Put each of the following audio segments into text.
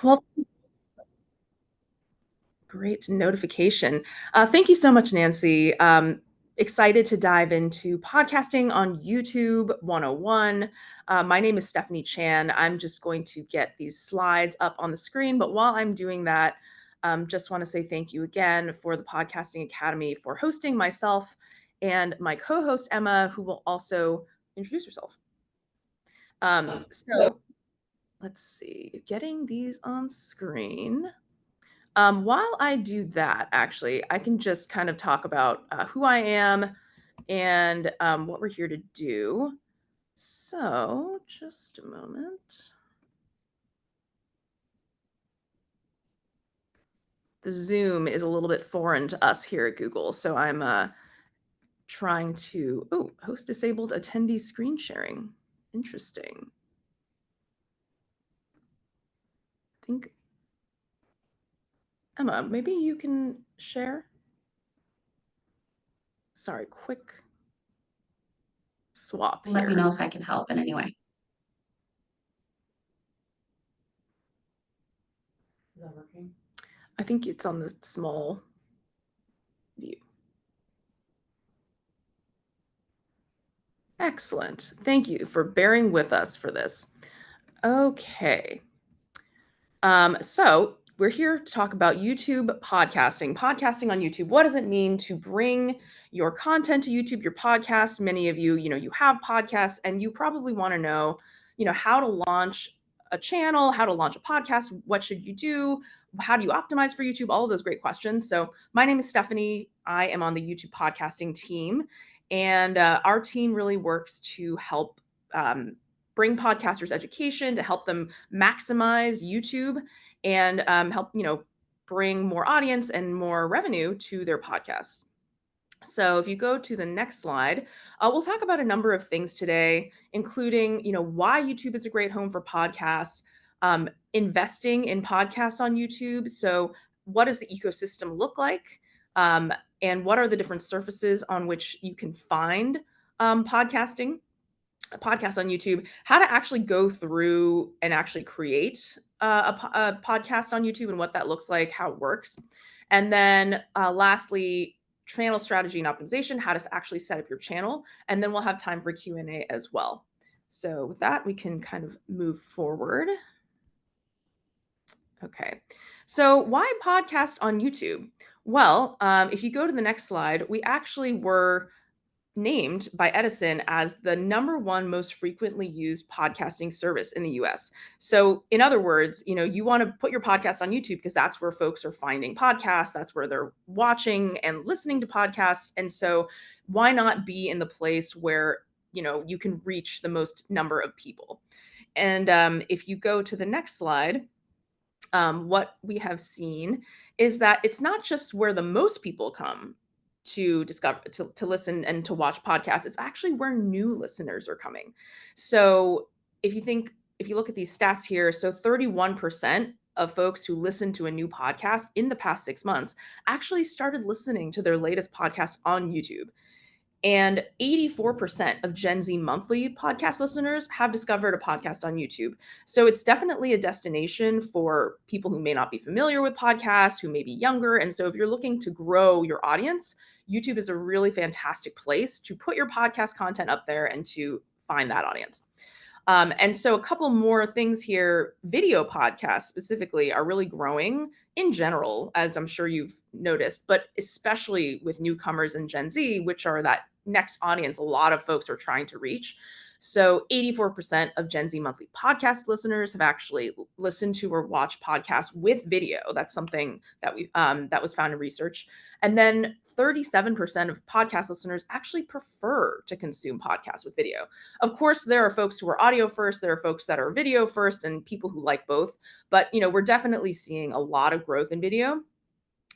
Well, great notification. Thank you so much, Nancy. Excited to dive into podcasting on YouTube 101. My name is Stephanie Chan. I'm just going to get these slides up on the screen. But while I'm doing that, just want to say thank you again for the Podcasting Academy for hosting myself and my co host, Emma, who will also introduce herself. So let's see, getting these on screen. While I do that, actually, I can just kind of talk about who I am and what we're here to do. So, just a moment. The Zoom is a little bit foreign to us here at Google, so I'm trying to, host disabled attendee screen sharing. Interesting. I think, Emma, maybe you can share? Sorry, quick swap here. Let me know if I can help in any way. Is that working? I think it's on the small view. Excellent. Thank you for bearing with us for this. Okay. So we're here to talk about YouTube podcasting on YouTube. What does it mean to bring your content to YouTube, your podcast? Many of you, you have podcasts and you probably want to know, how to launch a channel, how to launch a podcast, what should you do? How do you optimize for YouTube? All of those great questions. So my name is Stephanie. I am on the YouTube podcasting team, and our team really works to help bring podcasters education, to help them maximize YouTube and help, bring more audience and more revenue to their podcasts. So if you go to the next slide, we'll talk about a number of things today, including, why YouTube is a great home for podcasts, investing in podcasts on YouTube. So what does the ecosystem look like? And what are the different surfaces on which you can find podcasting? A podcast on YouTube, how to actually go through and actually create a podcast on YouTube and what that looks like, how it works. And then lastly, channel strategy and optimization, how to actually set up your channel. And then we'll have time for Q&A as well. So with that, we can kind of move forward. Okay. So why podcast on YouTube? Well, if you go to the next slide, we actually were named by Edison as the #1 most frequently used podcasting service in the US. So, in other words, you want to put your podcast on YouTube because that's where folks are finding podcasts, that's where they're watching and listening to podcasts. And so, why not be in the place where, you can reach the most number of people? And if you go to the next slide, what we have seen is that it's not just where the most people come to discover, to listen and to watch podcasts. It's actually where new listeners are coming. So if you look at these stats here, so 31% of folks who listen to a new podcast in the past 6 months actually started listening to their latest podcast on YouTube. And 84% of Gen Z monthly podcast listeners have discovered a podcast on YouTube. So it's definitely a destination for people who may not be familiar with podcasts, who may be younger. And so if you're looking to grow your audience, YouTube is a really fantastic place to put your podcast content up there and to find that audience. And so a couple more things here. Video podcasts specifically are really growing in general, as I'm sure you've noticed, but especially with newcomers and Gen Z, which are that next audience a lot of folks are trying to reach. So 84% of Gen Z monthly podcast listeners have actually listened to or watched podcasts with video. That's something that that was found in research. And then 37% of podcast listeners actually prefer to consume podcasts with video. Of course, there are folks who are audio first, there are folks that are video first, and people who like both. But we're definitely seeing a lot of growth in video,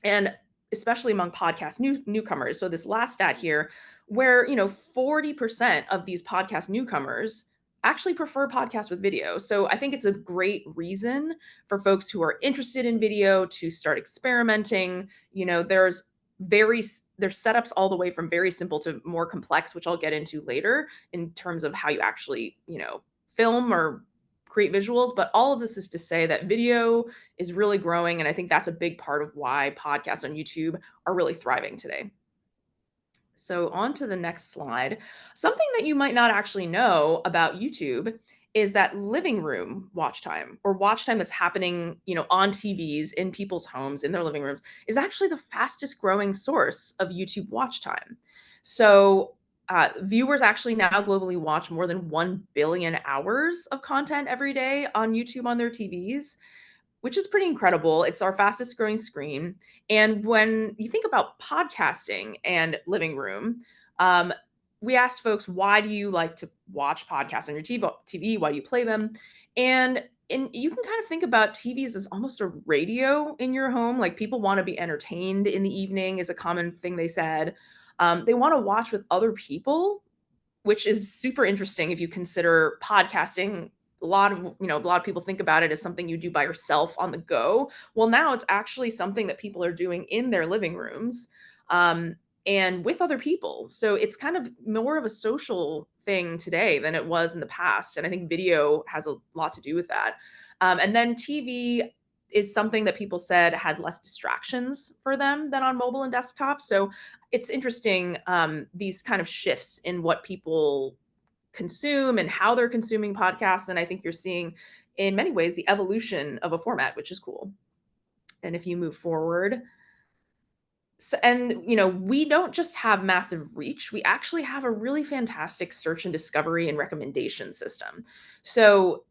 and especially among podcast newcomers. So this last stat here, where 40% of these podcast newcomers actually prefer podcasts with video. So I think it's a great reason for folks who are interested in video to start experimenting. There's setups all the way from very simple to more complex, which I'll get into later in terms of how you actually, film or create visuals, but all of this is to say that video is really growing, and I think that's a big part of why podcasts on YouTube are really thriving today. So, on to the next slide. Something that you might not actually know about YouTube is that living room watch time, or watch time that's happening, on TVs in people's homes, in their living rooms, is actually the fastest growing source of YouTube watch time. So, viewers actually now globally watch more than 1 billion hours of content every day on YouTube on their TVs, which is pretty incredible. It's our fastest growing screen. And when you think about podcasting and living room, um, we asked folks, why do you like to watch podcasts on your TV? Why do you play them? And you can kind of think about TVs as almost a radio in your home. Like, people want to be entertained in the evening, is a common thing they said. They want to watch with other people, which is super interesting if you consider podcasting. A lot of people think about it as something you do by yourself on the go. Well, now it's actually something that people are doing in their living rooms, um, and with other people. So it's kind of more of a social thing today than it was in the past, and I think video has a lot to do with that. And then TV is something that people said had less distractions for them than on mobile and desktop. So it's interesting, these kind of shifts in what people consume and how they're consuming podcasts. And I think you're seeing, in many ways, the evolution of a format, which is cool. And if you move forward, so, and we don't just have massive reach, we actually have a really fantastic search and discovery and recommendation system. So,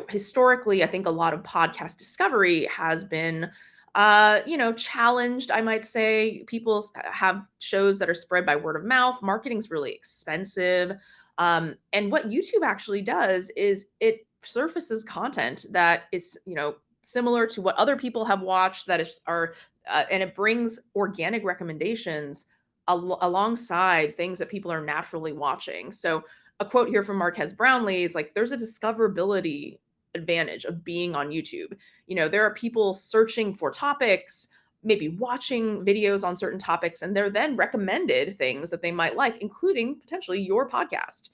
historically, I think a lot of podcast discovery has been challenged, I might say. People have shows that are spread by word of mouth. Marketing's really expensive. And what YouTube actually does is it surfaces content that is, similar to what other people have watched, that is are and it brings organic recommendations alongside things that people are naturally watching. So, a quote here from Marquez Brownlee is like, there's a discoverability advantage of being on YouTube. There are people searching for topics, maybe watching videos on certain topics, and they're then recommended things that they might like, including potentially your podcast.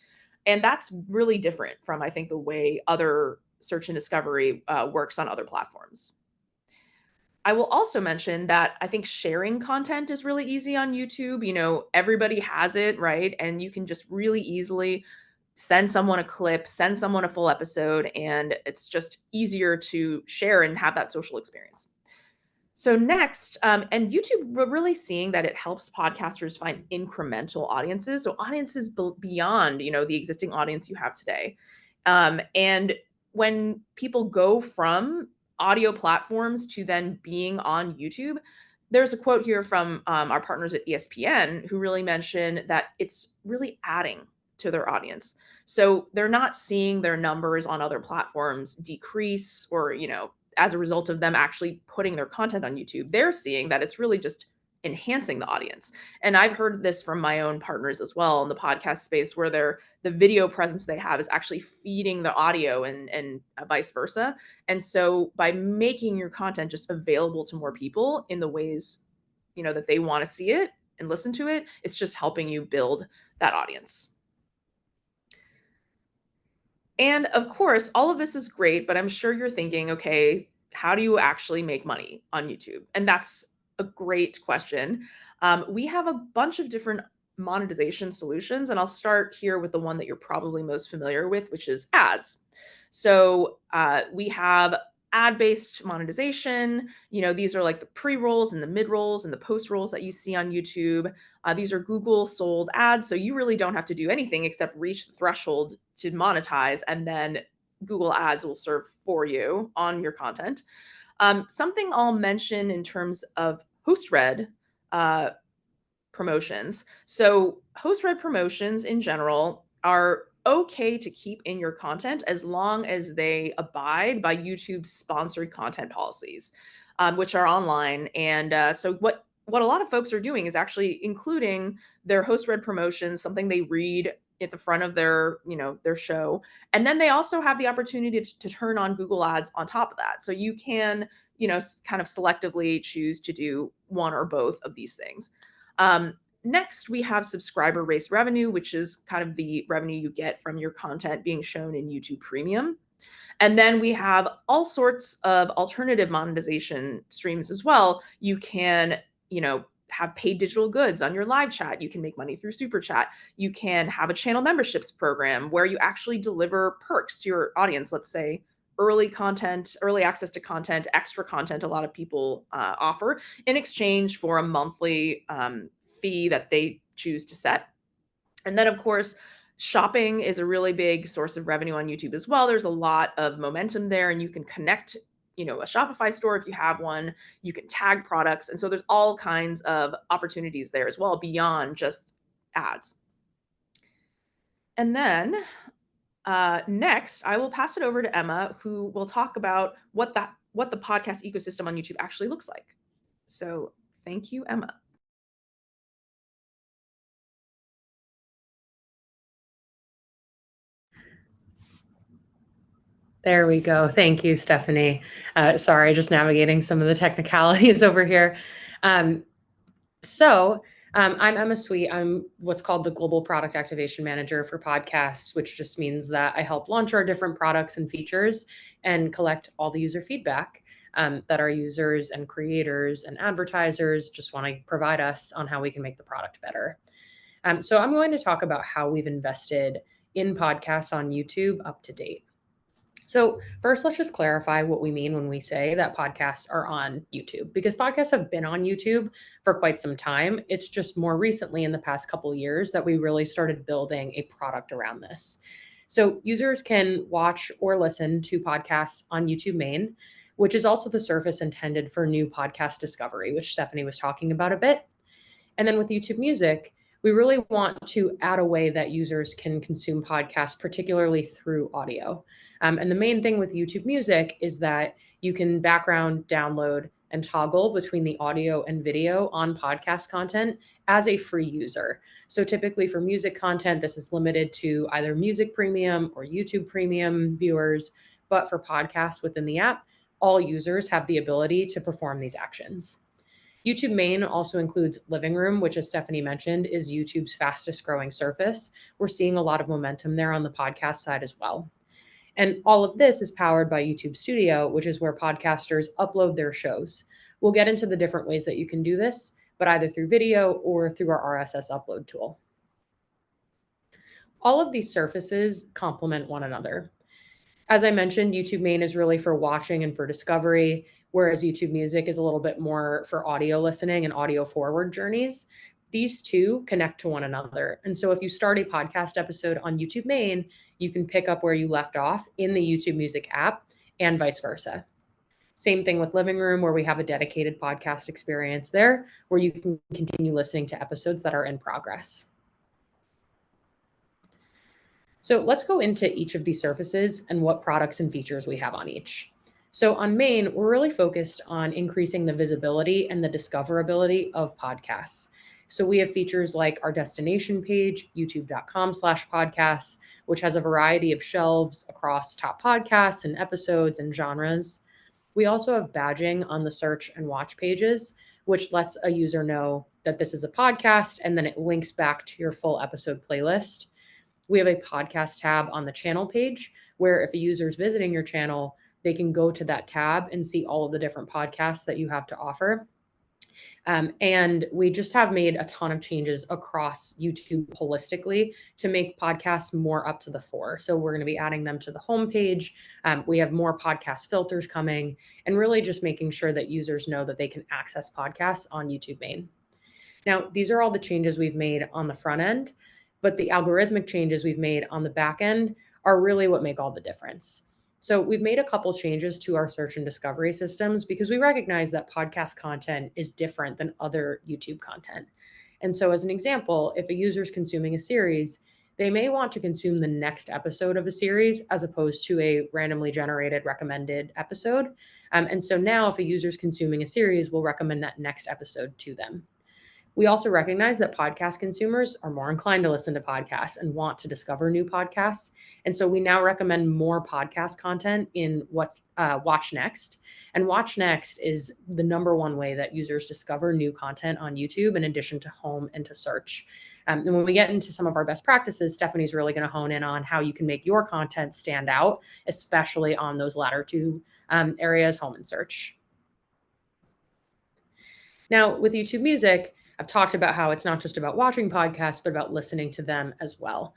And that's really different from, I think, the way other search and discovery works on other platforms. I will also mention that I think sharing content is really easy on YouTube. Everybody has it, right? And you can just really easily send someone a clip, send someone a full episode, and it's just easier to share and have that social experience. So next, and YouTube, we're really seeing that it helps podcasters find incremental audiences, so audiences beyond, the existing audience you have today. And when people go from audio platforms to then being on YouTube, there's a quote here from our partners at ESPN who really mention that it's really adding to their audience. So they're not seeing their numbers on other platforms decrease, or, as a result of them actually putting their content on YouTube. They're seeing that it's really just enhancing the audience. And I've heard this from my own partners as well in the podcast space, where the video presence they have is actually feeding the audio, and vice versa. And so by making your content just available to more people in the ways, that they want to see it and listen to it, it's just helping you build that audience. And of course, all of this is great, but I'm sure you're thinking, okay, how do you actually make money on YouTube? And that's a great question. We have a bunch of different monetization solutions, and I'll start here with the one that you're probably most familiar with, which is ads. So we have ad-based monetization. These are like the pre-rolls and the mid-rolls and the post-rolls that you see on YouTube. These are Google sold ads, so you really don't have to do anything except reach the threshold to monetize, and then Google Ads will serve for you on your content. Something I'll mention in terms of host-read uh, promotions. So, host-read promotions in general are okay to keep in your content as long as they abide by YouTube's sponsored content policies, which are online. And so, what a lot of folks are doing is actually including their host-read promotions, something they read at the front of their show, and then they also have the opportunity to turn on Google Ads on top of that. So you can, kind of selectively choose to do one or both of these things. Next, we have subscriber-based revenue, which is kind of the revenue you get from your content being shown in YouTube Premium. And then we have all sorts of alternative monetization streams as well. You can, have paid digital goods on your live chat. You can make money through super chat. You can have a channel memberships program where you actually deliver perks to your audience. Let's say early content, early access to content, extra content a lot of people offer in exchange for a monthly fee that they choose to set. And then, of course, shopping is a really big source of revenue on YouTube as well. There's a lot of momentum there, and you can connect, a Shopify store if you have one. You can tag products. And so there's all kinds of opportunities there as well beyond just ads. And then next, I will pass it over to Emma, who will talk about what the podcast ecosystem on YouTube actually looks like. So thank you, Emma. There we go. Thank you, Stephanie. Sorry, just navigating some of the technicalities over here. I'm Emma Sweet. I'm what's called the Global Product Activation Manager for podcasts, which just means that I help launch our different products and features and collect all the user feedback that our users and creators and advertisers just want to provide us on how we can make the product better. So I'm going to talk about how we've invested in podcasts on YouTube up to date. So, first, let's just clarify what we mean when we say that podcasts are on YouTube, because podcasts have been on YouTube for quite some time. It's just more recently, in the past couple of years, that we really started building a product around this. So, users can watch or listen to podcasts on YouTube main, which is also the surface intended for new podcast discovery, which Stephanie was talking about a bit. And then with YouTube Music, we really want to add a way that users can consume podcasts, particularly through audio. And the main thing with YouTube Music is that you can background, download, and toggle between the audio and video on podcast content as a free user. So typically for music content, this is limited to either Music Premium or YouTube Premium viewers. But for podcasts within the app, all users have the ability to perform these actions. YouTube main also includes Living Room, which, as Stephanie mentioned, is YouTube's fastest growing surface. We're seeing a lot of momentum there on the podcast side as well. And all of this is powered by YouTube Studio, which is where podcasters upload their shows. We'll get into the different ways that you can do this, but either through video or through our RSS upload tool. All of these surfaces complement one another. As I mentioned, YouTube main is really for watching and for discovery, whereas YouTube Music is a little bit more for audio listening and audio forward journeys. These two connect to one another. And so if you start a podcast episode on YouTube main, you can pick up where you left off in the YouTube Music app and vice versa. Same thing with Living Room, where we have a dedicated podcast experience there, where you can continue listening to episodes that are in progress. So let's go into each of these surfaces and what products and features we have on each. So on main, we're really focused on increasing the visibility and the discoverability of podcasts. So we have features like our destination page, youtube.com/podcasts, which has a variety of shelves across top podcasts and episodes and genres. We also have badging on the search and watch pages, which lets a user know that this is a podcast, and then it links back to your full episode playlist. We have a podcast tab on the channel page where if a user is visiting your channel, they can go to that tab and see all of the different podcasts that you have to offer. And we just have made a ton of changes across YouTube holistically to make podcasts more up to the fore. So we're going to be adding them to the homepage. We have more podcast filters coming, and really just making sure that users know that they can access podcasts on YouTube main. Now, these are all the changes we've made on the front end, but the algorithmic changes we've made on the back end are really what make all the difference. So we've made a couple changes to our search and discovery systems because we recognize that podcast content is different than other YouTube content. And so as an example, if a user is consuming a series, they may want to consume the next episode of a series as opposed to a randomly generated recommended episode. And so now if a user is consuming a series, we'll recommend that next episode to them. We also recognize that podcast consumers are more inclined to listen to podcasts and want to discover new podcasts. And so we now recommend more podcast content in Watch Next. And Watch Next is the number one way that users discover new content on YouTube, in addition to home and to search. And when we get into some of our best practices, Stephanie's really going to hone in on how you can make your content stand out, especially on those latter two areas, home and search. Now, with YouTube Music, I've talked about how it's not just about watching podcasts, but about listening to them as well.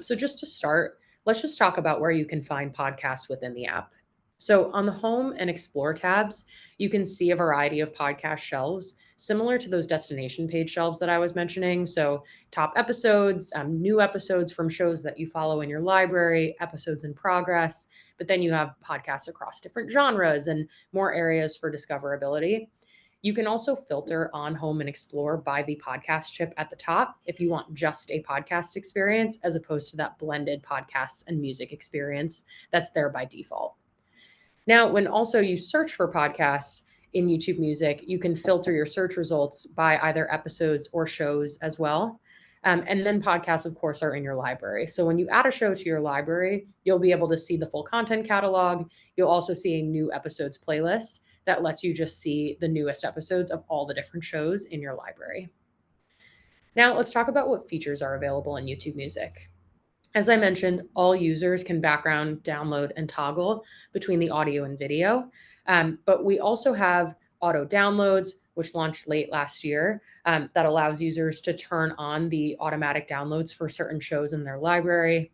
So just to start, let's just talk about where you can find podcasts within the app. So on the Home and Explore tabs, you can see a variety of podcast shelves, similar to those destination page shelves that I was mentioning. So top episodes, new episodes from shows that you follow in your library, episodes in progress, but then you have podcasts across different genres and more areas for discoverability. You can also filter on Home and Explore by the podcast chip at the top if you want just a podcast experience, as opposed to that blended podcasts and music experience that's there by default. Now, when also you search for podcasts in YouTube Music, you can filter your search results by either episodes or shows as well. And then podcasts, of course, are in your library. So when you add a show to your library, you'll be able to see the full content catalog. You'll also see a new episodes playlist that lets you just see the newest episodes of all the different shows in your library. Now, let's talk about what features are available in YouTube Music. As I mentioned, all users can background, download, and toggle between the audio and video. But we also have auto downloads, which launched late last year, that allows users to turn on the automatic downloads for certain shows in their library.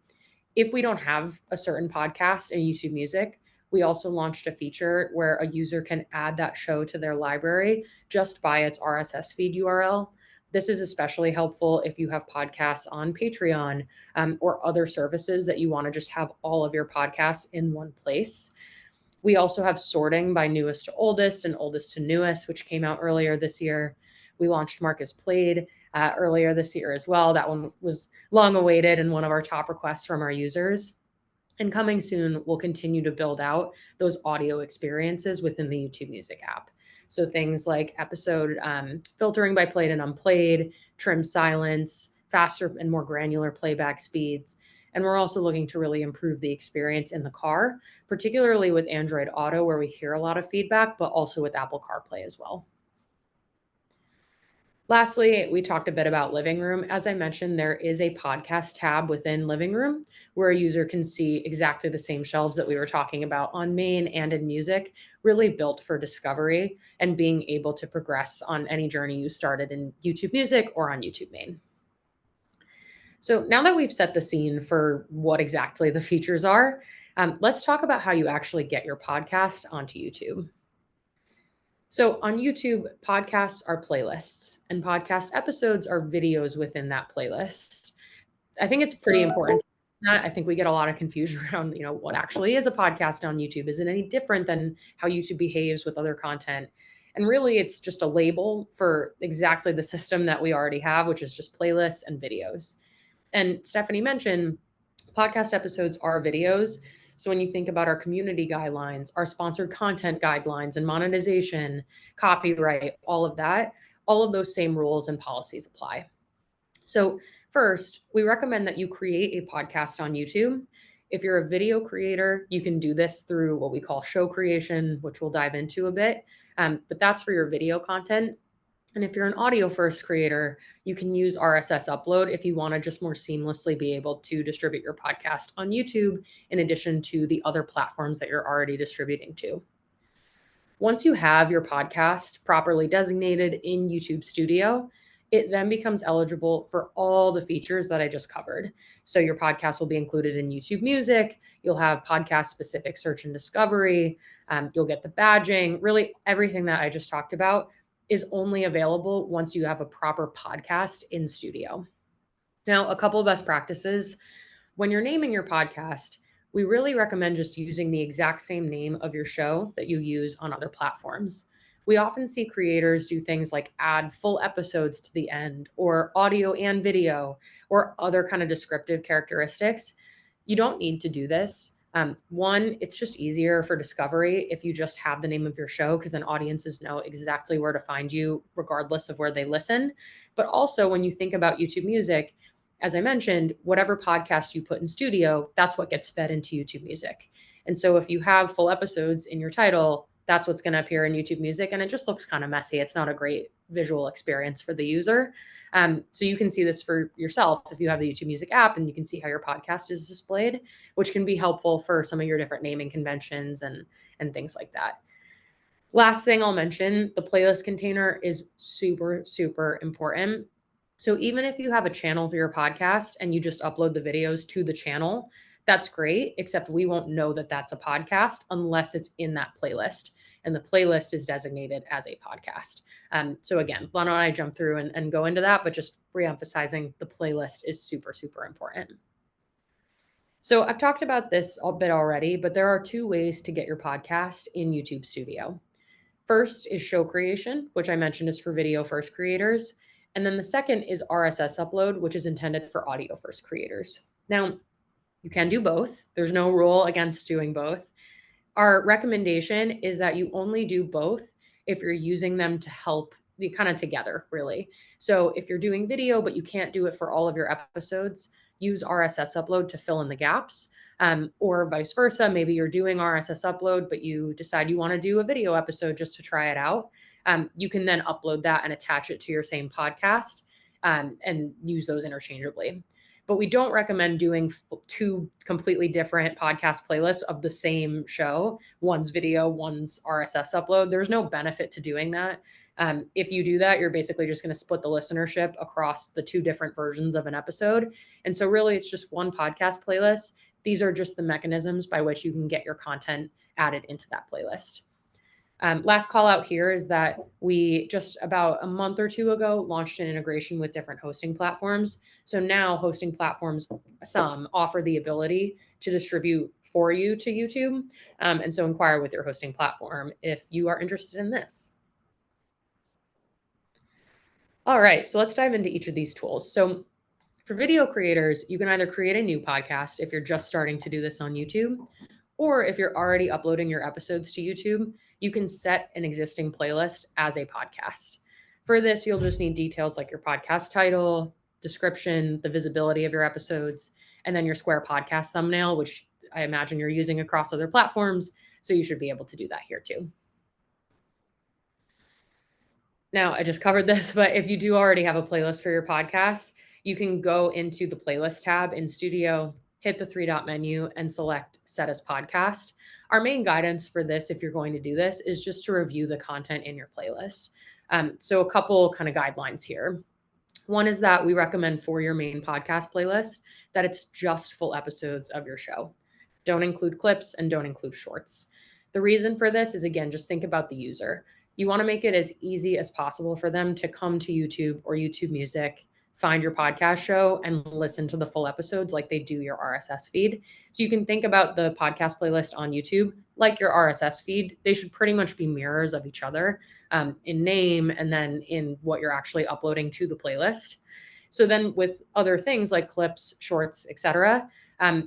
If we don't have a certain podcast in YouTube Music, we also launched a feature where a user can add that show to their library just by its RSS feed URL. This is especially helpful if you have podcasts on Patreon or other services that you want to just have all of your podcasts in one place. We also have sorting by newest to oldest and oldest to newest, which came out earlier this year. We launched Marcus Played earlier this year as well. That one was long awaited and one of our top requests from our users. And coming soon, we'll continue to build out those audio experiences within the YouTube Music app. So things like episode filtering by played and unplayed, trim silence, faster and more granular playback speeds. And we're also looking to really improve the experience in the car, particularly with Android Auto, where we hear a lot of feedback, but also with Apple CarPlay as well. Lastly, we talked a bit about Living Room. As I mentioned, there is a podcast tab within Living Room where a user can see exactly the same shelves that we were talking about on Main and in Music, really built for discovery and being able to progress on any journey you started in YouTube Music or on YouTube Main. So now that we've set the scene for what exactly the features are, let's talk about how you actually get your podcast onto YouTube. So on YouTube, podcasts are playlists and podcast episodes are videos within that playlist. I think it's pretty important. I think we get a lot of confusion around, what actually is a podcast on YouTube? Is it any different than how YouTube behaves with other content? And really, it's just a label for exactly the system that we already have, which is just playlists and videos. And Stephanie mentioned podcast episodes are videos. So when you think about our community guidelines, our sponsored content guidelines and monetization, copyright, all of that, all of those same rules and policies apply. So first, we recommend that you create a podcast on YouTube. If you're a video creator, you can do this through what we call show creation, which we'll dive into a bit. But that's for your video content. And if you're an audio first creator, you can use RSS upload if you want to just more seamlessly be able to distribute your podcast on YouTube in addition to the other platforms that you're already distributing to. Once you have your podcast properly designated in YouTube Studio, it then becomes eligible for all the features that I just covered. So your podcast will be included in YouTube Music. You'll have podcast specific search and discovery. You'll get the badging, really everything that I just talked about is only available once you have a proper podcast in studio. Now, a couple of best practices. When you're naming your podcast, we really recommend just using the exact same name of your show that you use on other platforms. We often see creators do things like add full episodes to the end, or audio and video, or other kind of descriptive characteristics. You don't need to do this. One, it's just easier for discovery if you just have the name of your show, because then audiences know exactly where to find you, regardless of where they listen. But also, when you think about YouTube Music, as I mentioned, whatever podcast you put in studio, that's what gets fed into YouTube Music. And so if you have full episodes in your title, that's what's going to appear in YouTube Music. And it just looks kind of messy. It's not a great visual experience for the user. So you can see this for yourself if you have the YouTube Music app, and you can see how your podcast is displayed, which can be helpful for some of your different naming conventions and things like that. Last thing I'll mention, the playlist container is super, super important. So even if you have a channel for your podcast and you just upload the videos to the channel, that's great, except we won't know that that's a podcast unless it's in that playlist. And the playlist is designated as a podcast. So again, why don't I jump through and go into that, but just reemphasizing the playlist is super, super important. So I've talked about this a bit already, but there are 2 ways to get your podcast in YouTube Studio. First is show creation, which I mentioned is for video first creators. And then the second is RSS upload, which is intended for audio first creators. Now, you can do both. There's no rule against doing both. Our recommendation is that you only do both if you're using them to help you kind of together, really. So if you're doing video, but you can't do it for all of your episodes, use RSS upload to fill in the gaps. Or vice versa. Maybe you're doing RSS upload, but you decide you want to do a video episode just to try it out. You can then upload that and attach it to your same podcast and use those interchangeably. But we don't recommend doing 2 completely different podcast playlists of the same show. One's video, one's RSS upload. There's no benefit to doing that. If you do that, you're basically just going to split the listenership across the 2 different versions of an episode. And so really it's just one podcast playlist. These are just the mechanisms by which you can get your content added into that playlist. Last call out here is that we just about a month or 2 ago launched an integration with different hosting platforms. So now hosting platforms, some offer the ability to distribute for you to YouTube. And so inquire with your hosting platform if you are interested in this. All right, so let's dive into each of these tools. So for video creators, you can either create a new podcast if you're just starting to do this on YouTube, or if you're already uploading your episodes to YouTube, you can set an existing playlist as a podcast. For this, you'll just need details like your podcast title, description, the visibility of your episodes, and then your square podcast thumbnail, which I imagine you're using across other platforms. So you should be able to do that here too. Now, I just covered this, but if you do already have a playlist for your podcast, you can go into the playlist tab in Studio, hit the 3-dot menu, and select Set as Podcast. Our main guidance for this, if you're going to do this, is just to review the content in your playlist. So a couple kind of guidelines here. One is that we recommend for your main podcast playlist that it's just full episodes of your show. Don't include clips and don't include shorts. The reason for this is, again, just think about the user. You want to make it as easy as possible for them to come to YouTube or YouTube Music, find your podcast show, and listen to the full episodes like they do your RSS feed. So you can think about the podcast playlist on YouTube like your RSS feed. They should pretty much be mirrors of each other in name and then in what you're actually uploading to the playlist. So then with other things like clips, shorts, etc.,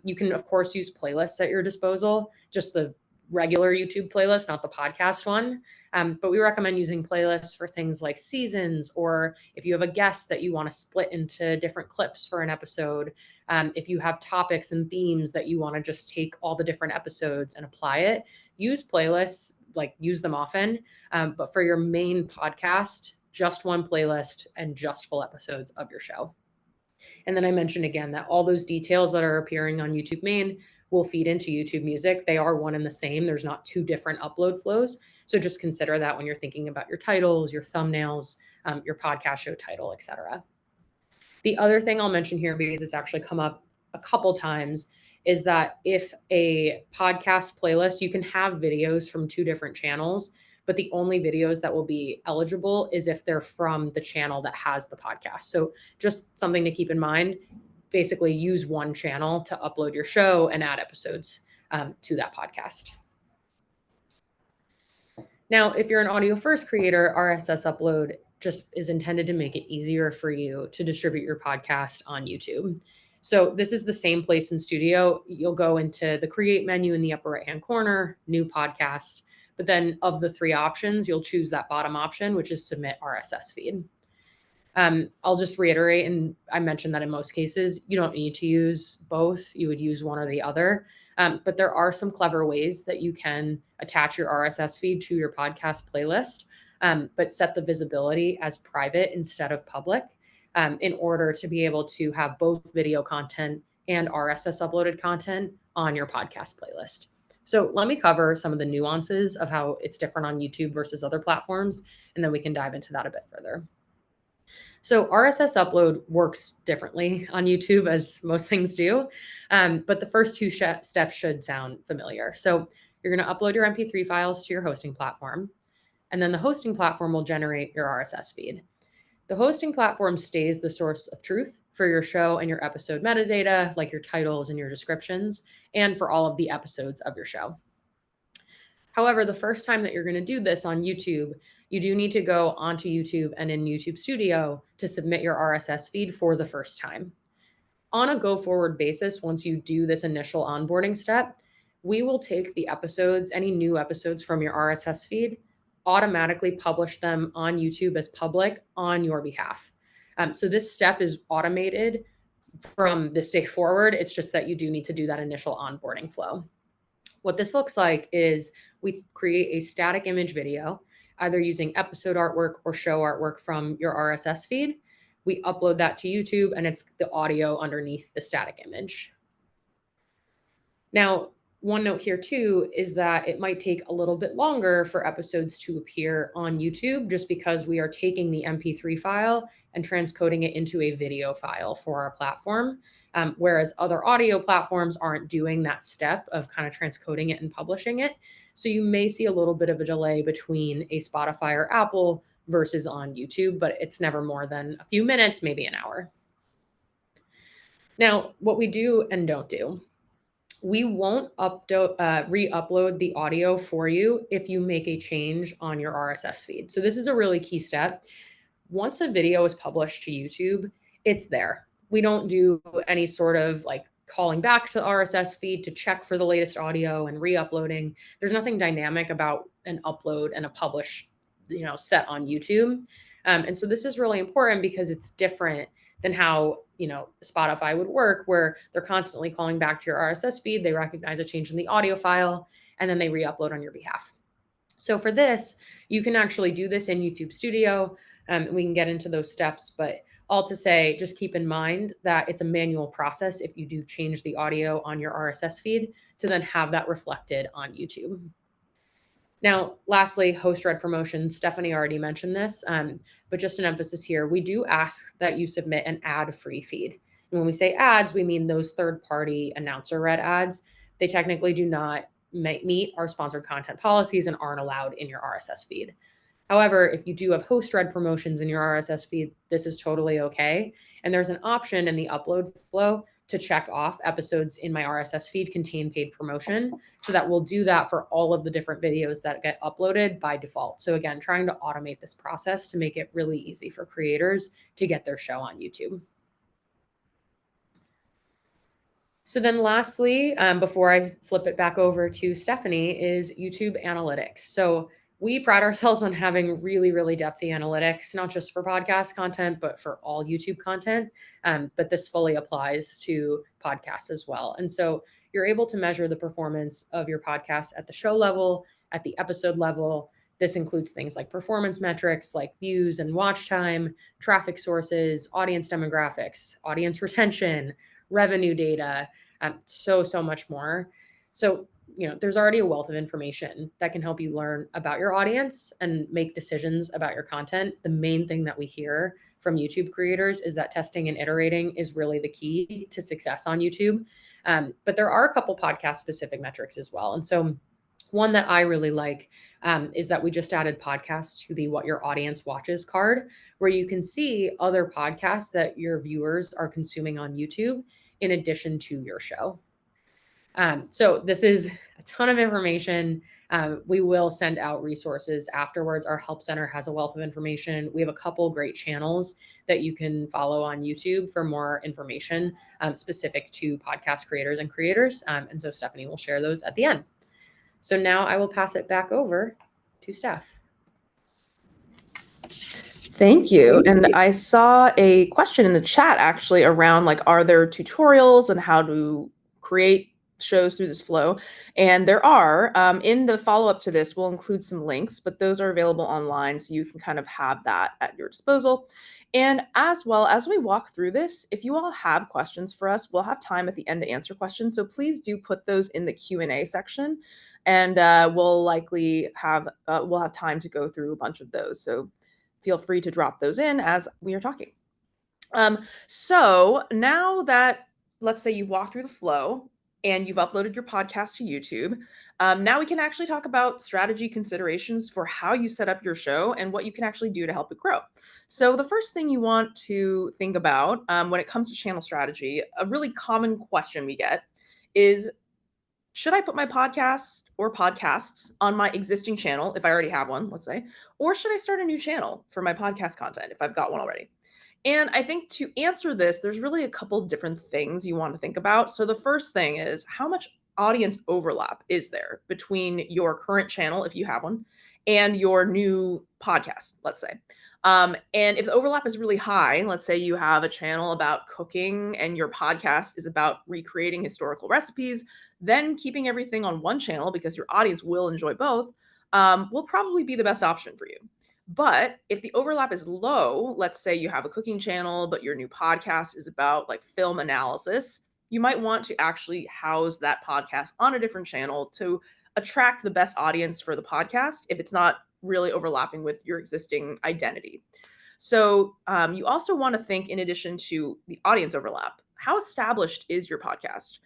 you can, of course, use playlists at your disposal, just the regular YouTube playlist, not the podcast one. But we recommend using playlists for things like seasons, or if you have a guest that you want to split into different clips for an episode. If you have topics and themes that you want to just take all the different episodes and apply it, use playlists, like use them often. But for your main podcast, just one playlist and just full episodes of your show. And then I mentioned again that all those details that are appearing on YouTube main will feed into YouTube Music. They are one and the same. There's not 2 different upload flows. So just consider that when you're thinking about your titles, your thumbnails, your podcast show title, etc. The other thing I'll mention here, because it's actually come up a couple times, is that if a podcast playlist, you can have videos from 2 different channels, but the only videos that will be eligible is if they're from the channel that has the podcast. So just something to keep in mind. Basically use one channel to upload your show and add episodes to that podcast. Now, if you're an audio first creator, RSS upload just is intended to make it easier for you to distribute your podcast on YouTube. So this is the same place in Studio. You'll go into the create menu in the upper right-hand corner, new podcast, but then of the 3 options, you'll choose that bottom option, which is submit RSS feed. I'll just reiterate, and I mentioned that in most cases, you don't need to use both. You would use one or the other. But there are some clever ways that you can attach your RSS feed to your podcast playlist, but set the visibility as private instead of public, in order to be able to have both video content and RSS uploaded content on your podcast playlist. So let me cover some of the nuances of how it's different on YouTube versus other platforms, and then we can dive into that a bit further. So RSS upload works differently on YouTube, as most things do. But the first two steps should sound familiar. So you're going to upload your MP3 files to your hosting platform, and then the hosting platform will generate your RSS feed. The hosting platform stays the source of truth for your show and your episode metadata, like your titles and your descriptions, and for all of the episodes of your show. However, the first time that you're going to do this on YouTube, you do need to go onto YouTube and in YouTube Studio to submit your RSS feed for the first time. On a go forward basis, once you do this initial onboarding step, we will take the episodes, any new episodes from your RSS feed, automatically publish them on YouTube as public on your behalf. So this step is automated from this day forward. It's just that you do need to do that initial onboarding flow. What this looks like is we create a static image video, either using episode artwork or show artwork from your RSS feed. We upload that to YouTube, and it's the audio underneath the static image. Now, one note here too is that it might take a little bit longer for episodes to appear on YouTube, just because we are taking the MP3 file and transcoding it into a video file for our platform. Whereas other audio platforms aren't doing that step of kind of transcoding it and publishing it. So you may see a little bit of a delay between a Spotify or Apple versus on YouTube, but it's never more than a few minutes, maybe an hour. Now, what we do and don't do. We won't re-upload the audio for you if you make a change on your RSS feed. So this is a really key step. Once a video is published to YouTube, it's there. We don't do any sort of like calling back to the RSS feed to check for the latest audio and re-uploading. There's nothing dynamic about an upload and a publish, set on YouTube. And so this is really important because it's different than how, Spotify would work, where they're constantly calling back to your RSS feed. They recognize a change in the audio file, and then they re-upload on your behalf. So for this, you can actually do this in YouTube Studio. We can get into those steps, but all to say, just keep in mind that it's a manual process if you do change the audio on your RSS feed to then have that reflected on YouTube. Now, lastly, host-read promotions. Stephanie already mentioned this, but just an emphasis here, we do ask that you submit an ad-free feed. And when we say ads, we mean those third-party announcer-read ads. They technically do not meet our sponsored content policies and aren't allowed in your RSS feed. However, if you do have host-read promotions in your RSS feed, this is totally okay. And there's an option in the upload flow to check off episodes in my RSS feed contain paid promotion. So that we'll do that for all of the different videos that get uploaded by default. So again, trying to automate this process to make it really easy for creators to get their show on YouTube. So then lastly, before I flip it back over to Stephanie, is YouTube analytics. So we pride ourselves on having really, really depthy analytics, not just for podcast content, but for all YouTube content. But this fully applies to podcasts as well. And so you're able to measure the performance of your podcast at the show level, at the episode level. This includes things like performance metrics like views and watch time, traffic sources, audience demographics, audience retention, revenue data, so much more. So there's already a wealth of information that can help you learn about your audience and make decisions about your content. The main thing that we hear from YouTube creators is that testing and iterating is really the key to success on YouTube. But there are a couple podcast specific metrics as well. And so one that I really like is that we just added podcasts to the What Your Audience Watches card, where you can see other podcasts that your viewers are consuming on YouTube in addition to your show. So this is a ton of information. We will send out resources afterwards. Our help center has a wealth of information. We have a couple great channels that you can follow on YouTube for more information specific to podcast creators and creators. And so Stephanie will share those at the end. So now I will pass it back over to Steph. Thank you. And I saw a question in the chat actually around like, are there tutorials on how to create shows through this flow? And there are. In the follow-up to this, we'll include some links, but those are available online, so you can kind of have that at your disposal. And as well as we walk through this, if you all have questions for us, we'll have time at the end to answer questions. So please do put those in the Q&A section, and we'll have time to go through a bunch of those. So feel free to drop those in as we are talking. So now that, let's say you've walked through the flow and you've uploaded your podcast to YouTube, now we can actually talk about strategy considerations for how you set up your show and what you can actually do to help it grow. So the first thing you want to think about when it comes to channel strategy, a really common question we get is, should I put my podcast or podcasts on my existing channel if I already have one, let's say, or should I start a new channel for my podcast content if I've got one already? And I think to answer this, there's really a couple different things you want to think about. So the first thing is, how much audience overlap is there between your current channel, if you have one, and your new podcast, let's say. And if the overlap is really high, let's say you have a channel about cooking and your podcast is about recreating historical recipes, then keeping everything on one channel, because your audience will enjoy both, will probably be the best option for you. But if the overlap is low, let's say you have a cooking channel, but your new podcast is about like film analysis, you might want to actually house that podcast on a different channel to attract the best audience for the podcast if it's not really overlapping with your existing identity. So you also want to think, in addition to the audience overlap, how established is your podcast?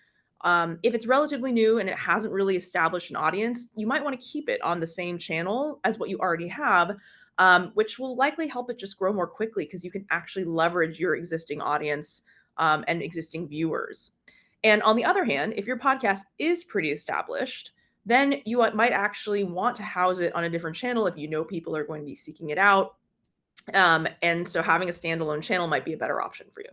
If it's relatively new and it hasn't really established an audience, you might want to keep it on the same channel as what you already have, which will likely help it just grow more quickly because you can actually leverage your existing audience and existing viewers. And on the other hand, if your podcast is pretty established, then you might actually want to house it on a different channel if you know people are going to be seeking it out. And so having a standalone channel might be a better option for you.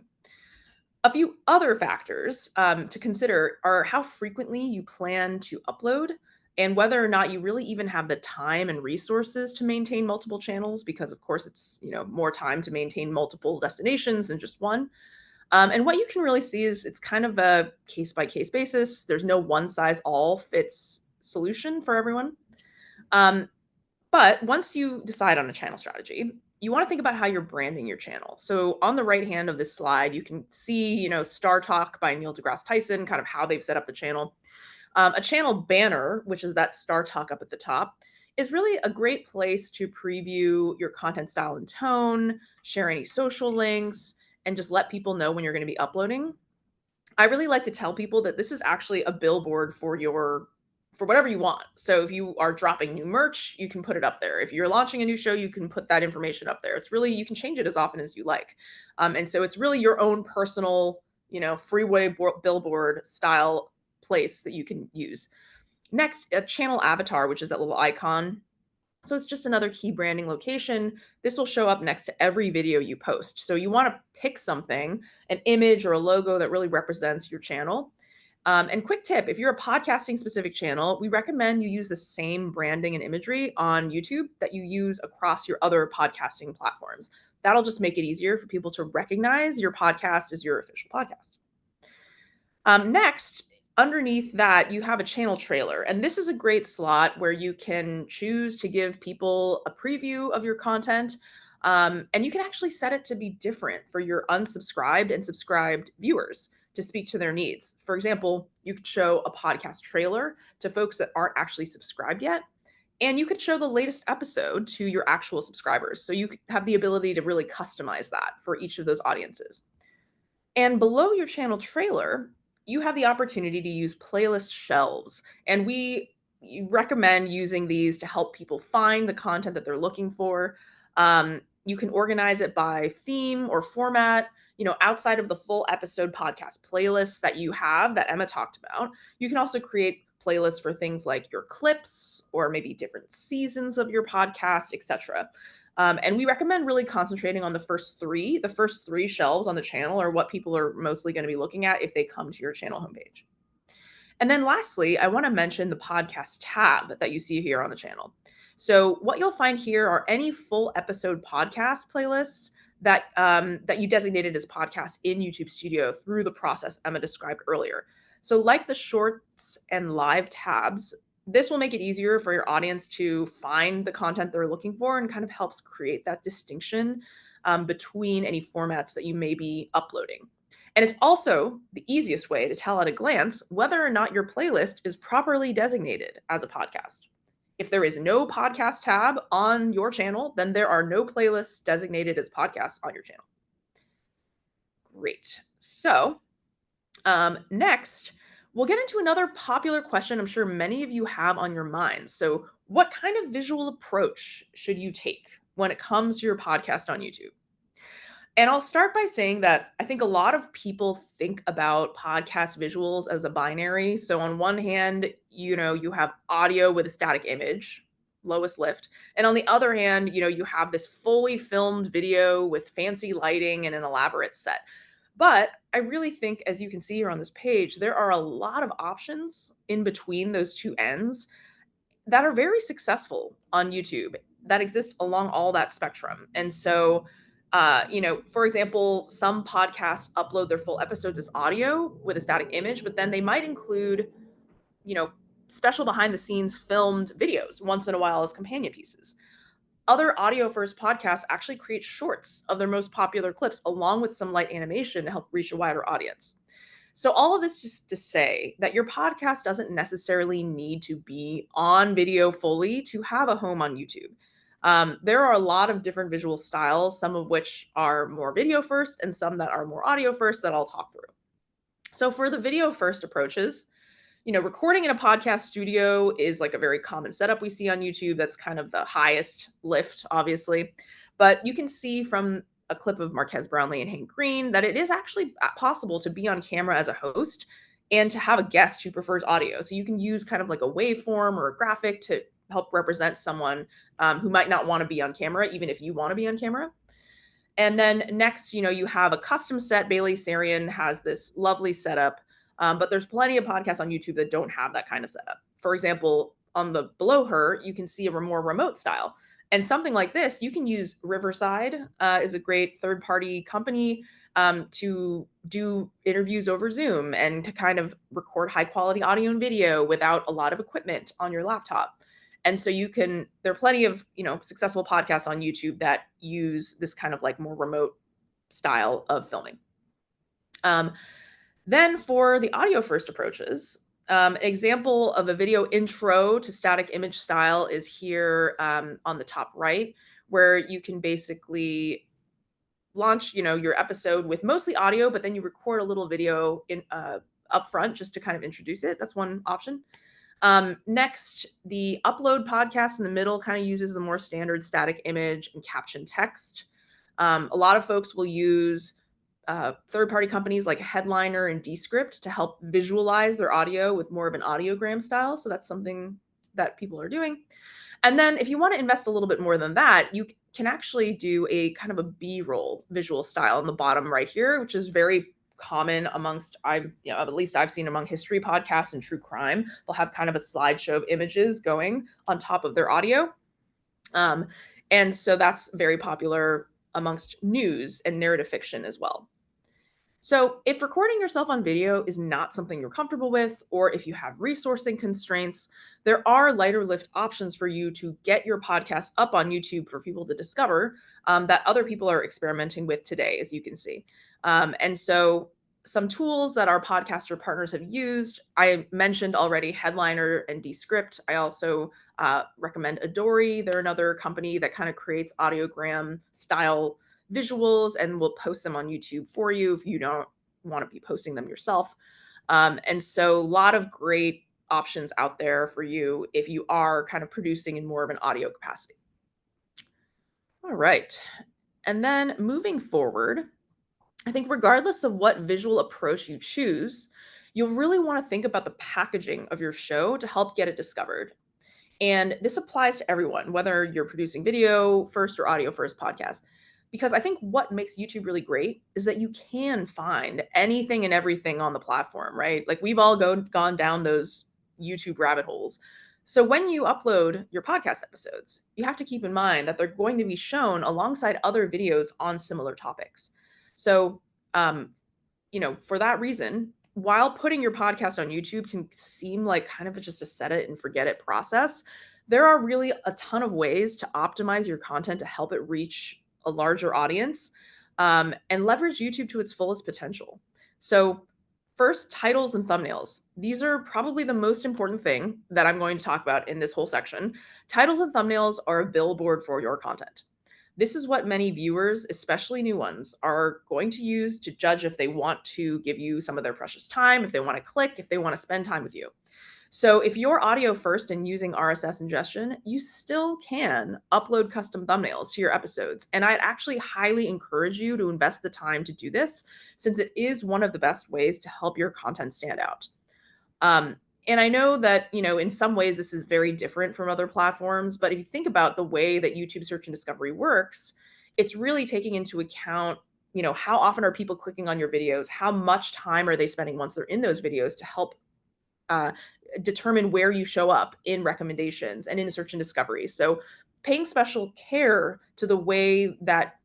A few other factors to consider are how frequently you plan to upload and whether or not you really even have the time and resources to maintain multiple channels, because of course it's more time to maintain multiple destinations than just one. And what you can really see is it's kind of a case-by-case basis. There's no one-size-all-fits solution for everyone. But once you decide on a channel strategy, you want to think about how you're branding your channel. So on the right hand of this slide, you can see, Star Talk by Neil deGrasse Tyson, kind of how they've set up the channel. A channel banner, which is that Star Talk up at the top, is really a great place to preview your content style and tone, share any social links, and just let people know when you're going to be uploading. I really like to tell people that this is actually a billboard for whatever you want. So if you are dropping new merch, you can put it up there. If you're launching a new show, you can put that information up there. It's really, you can change it as often as you like. And so it's really your own personal, freeway billboard style place that you can use. Next, a channel avatar, which is that little icon. So it's just another key branding location. This will show up next to every video you post. So you want to pick something, an image or a logo that really represents your channel. And quick tip, if you're a podcasting specific channel, we recommend you use the same branding and imagery on YouTube that you use across your other podcasting platforms. That'll just make it easier for people to recognize your podcast as your official podcast. Next, underneath that, you have a channel trailer. And this is a great slot where you can choose to give people a preview of your content. And you can actually set it to be different for your unsubscribed and subscribed viewers to speak to their needs. For example, you could show a podcast trailer to folks that aren't actually subscribed yet. And you could show the latest episode to your actual subscribers. So you have the ability to really customize that for each of those audiences. And below your channel trailer, you have the opportunity to use playlist shelves. And we recommend using these to help people find the content that they're looking for. You can organize it by theme or format. Outside of the full episode podcast playlists that you have that Emma talked about, you can also create playlists for things like your clips or maybe different seasons of your podcast, etc. And we recommend really concentrating on the first three. The first three shelves on the channel are what people are mostly going to be looking at if they come to your channel homepage. And then lastly, I want to mention the podcast tab that you see here on the channel. So what you'll find here are any full episode podcast playlists that you designated as podcasts in YouTube Studio through the process Emma described earlier. So like the shorts and live tabs, this will make it easier for your audience to find the content they're looking for and kind of helps create that distinction between any formats that you may be uploading. And it's also the easiest way to tell at a glance whether or not your playlist is properly designated as a podcast. If there is no podcast tab on your channel, then there are no playlists designated as podcasts on your channel. Great. So, next, we'll get into another popular question I'm sure many of you have on your minds. So, what kind of visual approach should you take when it comes to your podcast on YouTube? And I'll start by saying that I think a lot of people think about podcast visuals as a binary. So on one hand, you have audio with a static image, lowest lift. And on the other hand, you have this fully filmed video with fancy lighting and an elaborate set. But I really think, as you can see here on this page, there are a lot of options in between those two ends that are very successful on YouTube that exist along all that spectrum. And so, for example, some podcasts upload their full episodes as audio with a static image, but then they might include, you know, special behind the scenes filmed videos once in a while as companion pieces. Other audio first podcasts actually create shorts of their most popular clips along with some light animation to help reach a wider audience. So, all of this just to say that your podcast doesn't necessarily need to be on video fully to have a home on YouTube. There are a lot of different visual styles, some of which are more video first and some that are more audio first that I'll talk through. So, for the video first approaches, recording in a podcast studio is like a very common setup we see on YouTube. That's kind of the highest lift, obviously. But you can see from a clip of Marquez Brownlee and Hank Green that it is actually possible to be on camera as a host and to have a guest who prefers audio. So you can use kind of like a waveform or a graphic to help represent someone who might not want to be on camera, even if you want to be on camera. And then next, you have a custom set. Bailey Sarian has this lovely setup, but there's plenty of podcasts on YouTube that don't have that kind of setup. For example, on the below her, you can see a more remote style. And something like this, you can use Riverside, is a great third-party company to do interviews over Zoom and to kind of record high-quality audio and video without a lot of equipment on your laptop. And so there are plenty of, successful podcasts on YouTube that use this kind of like more remote style of filming. Then for the audio first approaches, an example of a video intro to static image style is here on the top right, where you can basically launch, your episode with mostly audio, but then you record a little video in up front just to kind of introduce it. That's one option. Next, the upload podcast in the middle kind of uses the more standard static image and caption text. A lot of folks will use third-party companies like Headliner and Descript to help visualize their audio with more of an audiogram style. So that's something that people are doing. And then if you want to invest a little bit more than that, you can actually do a kind of a B-roll visual style in the bottom right here, which is very common amongst at least I've seen among history podcasts and true crime. They'll have kind of a slideshow of images going on top of their audio. And so that's very popular amongst news and narrative fiction as well. So if recording yourself on video is not something you're comfortable with, or if you have resourcing constraints, there are lighter lift options for you to get your podcast up on YouTube for people to discover that other people are experimenting with today, as you can see. And so some tools that our podcaster partners have used, I mentioned already Headliner and Descript. I also recommend Adori. They're another company that kind of creates audiogram style visuals and will post them on YouTube for you if you don't want to be posting them yourself. And so a lot of great options out there for you if you are kind of producing in more of an audio capacity. All right. And then moving forward, I think regardless of what visual approach you choose, you'll really want to think about the packaging of your show to help get it discovered. And this applies to everyone, whether you're producing video first or audio first podcast. Because I think what makes YouTube really great is that you can find anything and everything on the platform, right? Like we've all gone down those YouTube rabbit holes. So when you upload your podcast episodes, you have to keep in mind that they're going to be shown alongside other videos on similar topics. So, um, for that reason, while putting your podcast on YouTube can seem like kind of just a set it and forget it process, there are really a ton of ways to optimize your content to help it reach a larger audience, and leverage YouTube to its fullest potential. So, first, titles and thumbnails. These are probably the most important thing that I'm going to talk about in this whole section. Titles and thumbnails are a billboard for your content. This is what many viewers, especially new ones, are going to use to judge if they want to give you some of their precious time, if they want to click, if they want to spend time with you. So if you're audio first and using RSS ingestion, you still can upload custom thumbnails to your episodes. And I'd actually highly encourage you to invest the time to do this, since it is one of the best ways to help your content stand out. Um, and I know that, in some ways this is very different from other platforms, but if you think about the way that YouTube search and discovery works, it's really taking into account, how often are people clicking on your videos? How much time are they spending once they're in those videos to help uh, determine where you show up in recommendations and in search and discovery. So paying special care to the way that,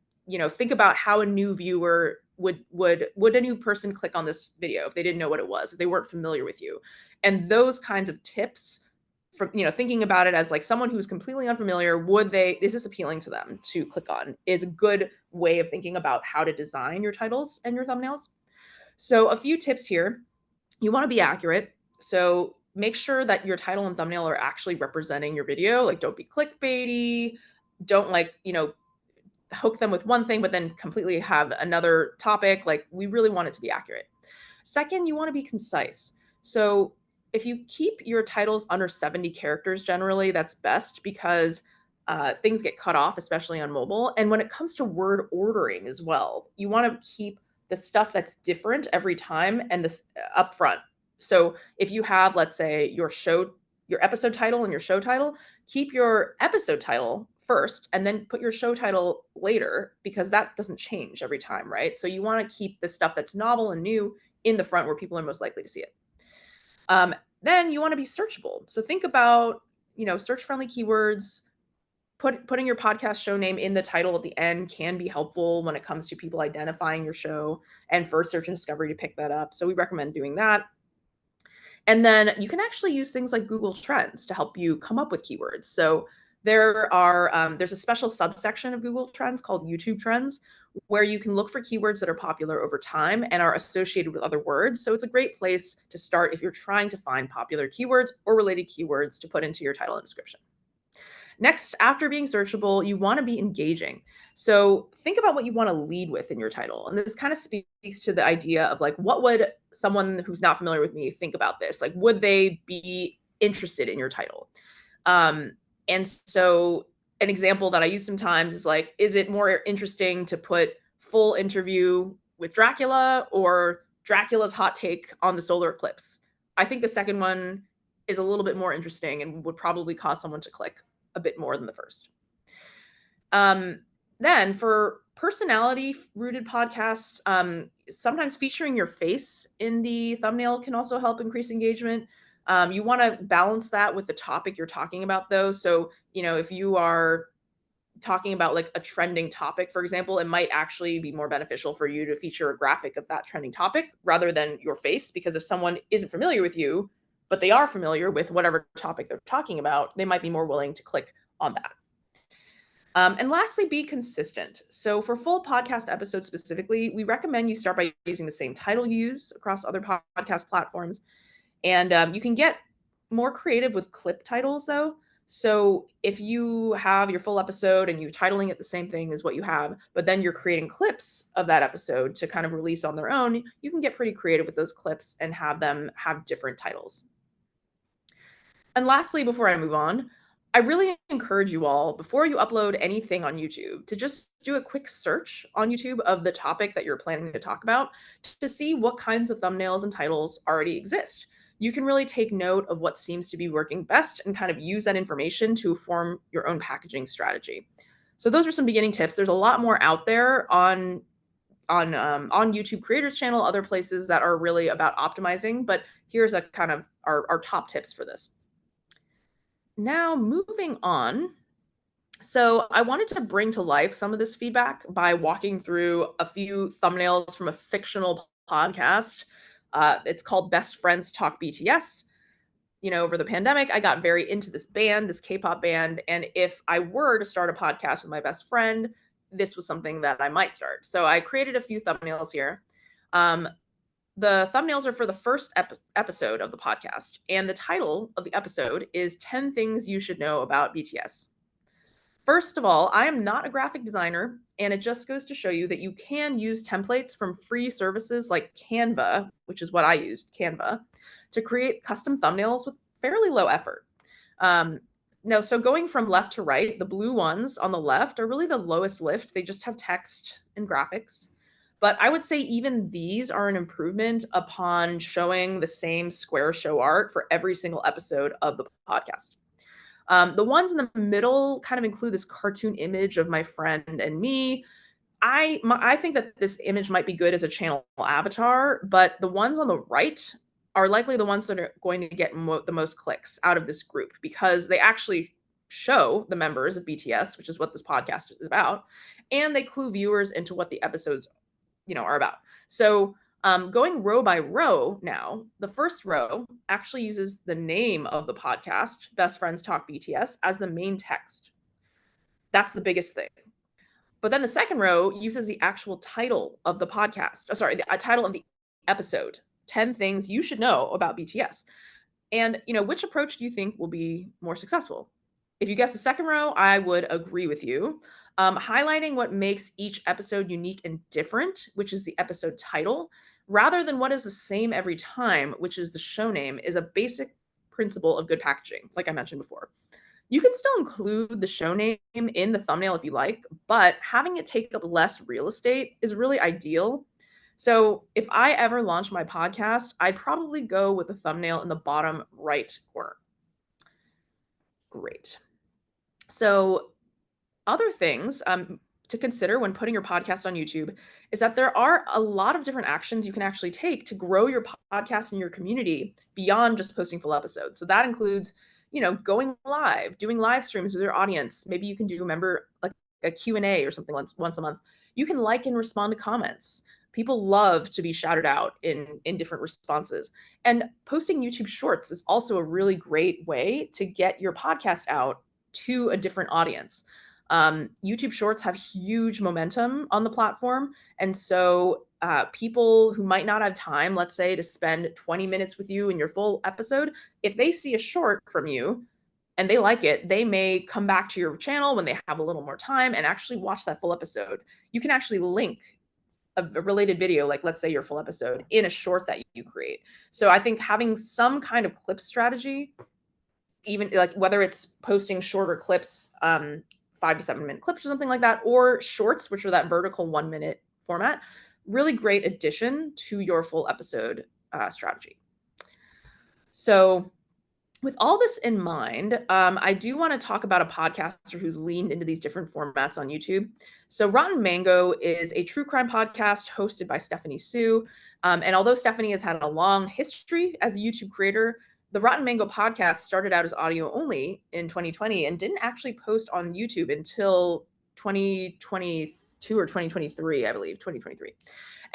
think about how a new viewer would a new person click on this video if they didn't know what it was, if they weren't familiar with you. And those kinds of tips from, thinking about it as like someone who's completely unfamiliar, is this appealing to them to click on, is a good way of thinking about how to design your titles and your thumbnails. So a few tips here. You want to be accurate. So make sure that your title and thumbnail are actually representing your video. Like, don't be clickbaity. Don't hook them with one thing, but then completely have another topic. Like, we really want it to be accurate. Second, you want to be concise. So if you keep your titles under 70 characters, generally, that's best because things get cut off, especially on mobile. And when it comes to word ordering as well, you want to keep the stuff that's different every time and this up front. So if you have, let's say, your episode title and your show title, keep your episode title first and then put your show title later, because that doesn't change every time, right? So you want to keep the stuff that's novel and new in the front where people are most likely to see it. Then you want to be searchable. So think about, search friendly keywords. Putting your podcast show name in the title at the end can be helpful when it comes to people identifying your show and for search and discovery to pick that up. So we recommend doing that. And then you can actually use things like Google Trends to help you come up with keywords. So there's a special subsection of Google Trends called YouTube Trends, where you can look for keywords that are popular over time and are associated with other words. So it's a great place to start if you're trying to find popular keywords or related keywords to put into your title and description. Next, after being searchable, you want to be engaging. So think about what you want to lead with in your title. And this kind of speaks to the idea of like, what would someone who's not familiar with me think about this? Like, would they be interested in your title? And so an example that I use sometimes is like, is it more interesting to put full interview with Dracula or Dracula's hot take on the solar eclipse? I think the second one is a little bit more interesting and would probably cause someone to click a bit more than the first. Then for personality rooted podcasts, sometimes featuring your face in the thumbnail can also help increase engagement. You want to balance that with the topic you're talking about, though. So, if you are talking about like a trending topic, for example, it might actually be more beneficial for you to feature a graphic of that trending topic rather than your face, because if someone isn't familiar with you, but they are familiar with whatever topic they're talking about, they might be more willing to click on that. And lastly, be consistent. So for full podcast episodes specifically, we recommend you start by using the same title you use across other podcast platforms. And you can get more creative with clip titles, though. So if you have your full episode and you're titling it the same thing as what you have, but then you're creating clips of that episode to kind of release on their own, you can get pretty creative with those clips and have them have different titles. And lastly, before I move on, I really encourage you all, before you upload anything on YouTube, to just do a quick search on YouTube of the topic that you're planning to talk about to see what kinds of thumbnails and titles already exist. You can really take note of what seems to be working best and kind of use that information to form your own packaging strategy. So those are some beginning tips. There's a lot more out there on YouTube Creators Channel, other places that are really about optimizing, but here's a kind of our top tips for this. now moving on. So I wanted to bring to life some of this feedback by walking through a few thumbnails from a fictional podcast. It's called Best Friends Talk BTS. Over the pandemic, I got very into this band, this K-pop band, and if I were to start a podcast with my best friend, this was something that I might start. So I created a few thumbnails here. The thumbnails are for the first episode of the podcast, and the title of the episode is 10 Things You Should Know About BTS. First of all, I am not a graphic designer, and it just goes to show you that you can use templates from free services like Canva, which is what I used, Canva, to create custom thumbnails with fairly low effort. No, so going from left to right, the blue ones on the left are really the lowest lift. They just have text and graphics. But I would say even these are an improvement upon showing the same square show art for every single episode of the podcast. The ones in the middle kind of include this cartoon image of my friend and me. I think that this image might be good as a channel avatar, but the ones on the right are likely the ones that are going to get the most clicks out of this group because they actually show the members of BTS, which is what this podcast is about, and they clue viewers into what the episodes are about. So going row by row now, the first row actually uses the name of the podcast, Best Friends Talk BTS, as the main text. That's the biggest thing. But then the second row uses the actual title of the podcast. The title of the episode, 10 Things You Should Know About BTS. And, which approach do you think will be more successful? If you guess the second row, I would agree with you. Highlighting what makes each episode unique and different, which is the episode title, rather than what is the same every time, which is the show name, is a basic principle of good packaging, like I mentioned before. You can still include the show name in the thumbnail if you like, but having it take up less real estate is really ideal. So if I ever launch my podcast, I'd probably go with the thumbnail in the bottom right corner. Great. So other things to consider when putting your podcast on YouTube is that there are a lot of different actions you can actually take to grow your podcast and your community beyond just posting full episodes. So that includes, going live, doing live streams with your audience. Maybe you can do like a Q&A or something once a month. You can like and respond to comments. People love to be shouted out in different responses. And posting YouTube Shorts is also a really great way to get your podcast out to a different audience. YouTube Shorts have huge momentum on the platform. And so people who might not have time, let's say, to spend 20 minutes with you in your full episode, if they see a short from you and they like it, they may come back to your channel when they have a little more time and actually watch that full episode. You can actually link a related video, like let's say your full episode, in a short that you create. So I think having some kind of clip strategy, even like whether it's posting shorter clips, 5 to 7 minute clips or something like that, or shorts, which are that vertical 1 minute format, really great addition to your full episode strategy. So with all this in mind, I do want to talk about a podcaster who's leaned into these different formats on YouTube. So Rotten Mango is a true crime podcast hosted by Stephanie Sue. And although Stephanie has had a long history as a YouTube creator, the Rotten Mango podcast started out as audio only in 2020 and didn't actually post on YouTube until 2022 or 2023, I believe, 2023.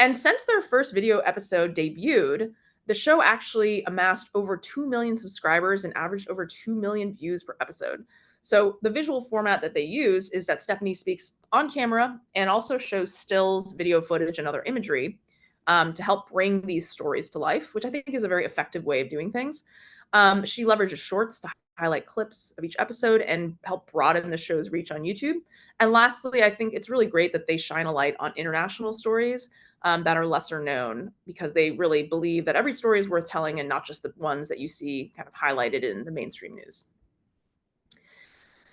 And since their first video episode debuted, the show actually amassed over 2 million subscribers and averaged over 2 million views per episode. So the visual format that they use is that Stephanie speaks on camera and also shows stills, video footage, and other imagery to help bring these stories to life, which I think is a very effective way of doing things. She leverages shorts to highlight clips of each episode and help broaden the show's reach on YouTube. And lastly, I think it's really great that they shine a light on international stories that are lesser known, because they really believe that every story is worth telling and not just the ones that you see kind of highlighted in the mainstream news.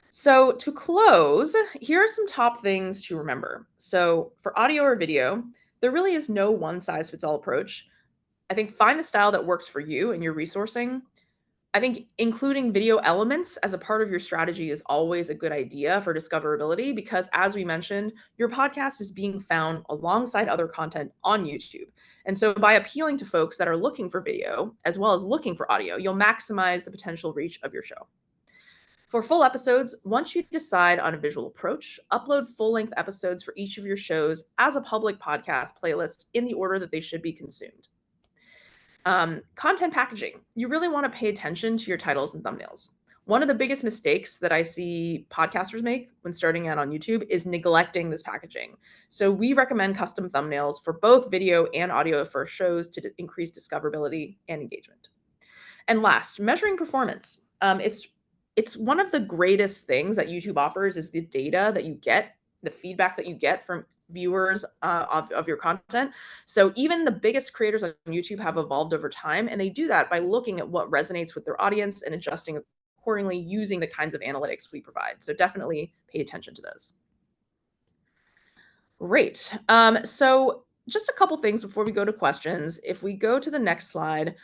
So to close, here are some top things to remember. So for audio or video, there really is no one size fits all approach. I think find the style that works for you and your resourcing. I think including video elements as a part of your strategy is always a good idea for discoverability, because as we mentioned, your podcast is being found alongside other content on YouTube. And so by appealing to folks that are looking for video as well as looking for audio, you'll maximize the potential reach of your show. For full episodes, once you decide on a visual approach, upload full-length episodes for each of your shows as a public podcast playlist in the order that they should be consumed. Content packaging. You really want to pay attention to your titles and thumbnails. One of the biggest mistakes that I see podcasters make when starting out on YouTube is neglecting this packaging. So we recommend custom thumbnails for both video and audio for shows to increase discoverability and engagement. And last, measuring performance. It's one of the greatest things that YouTube offers is the data that you get, the feedback that you get from viewers of your content. So even the biggest creators on YouTube have evolved over time, and they do that by looking at what resonates with their audience and adjusting accordingly using the kinds of analytics we provide. So definitely pay attention to those. Great. So just a couple things before we go to questions. If we go to the next slide,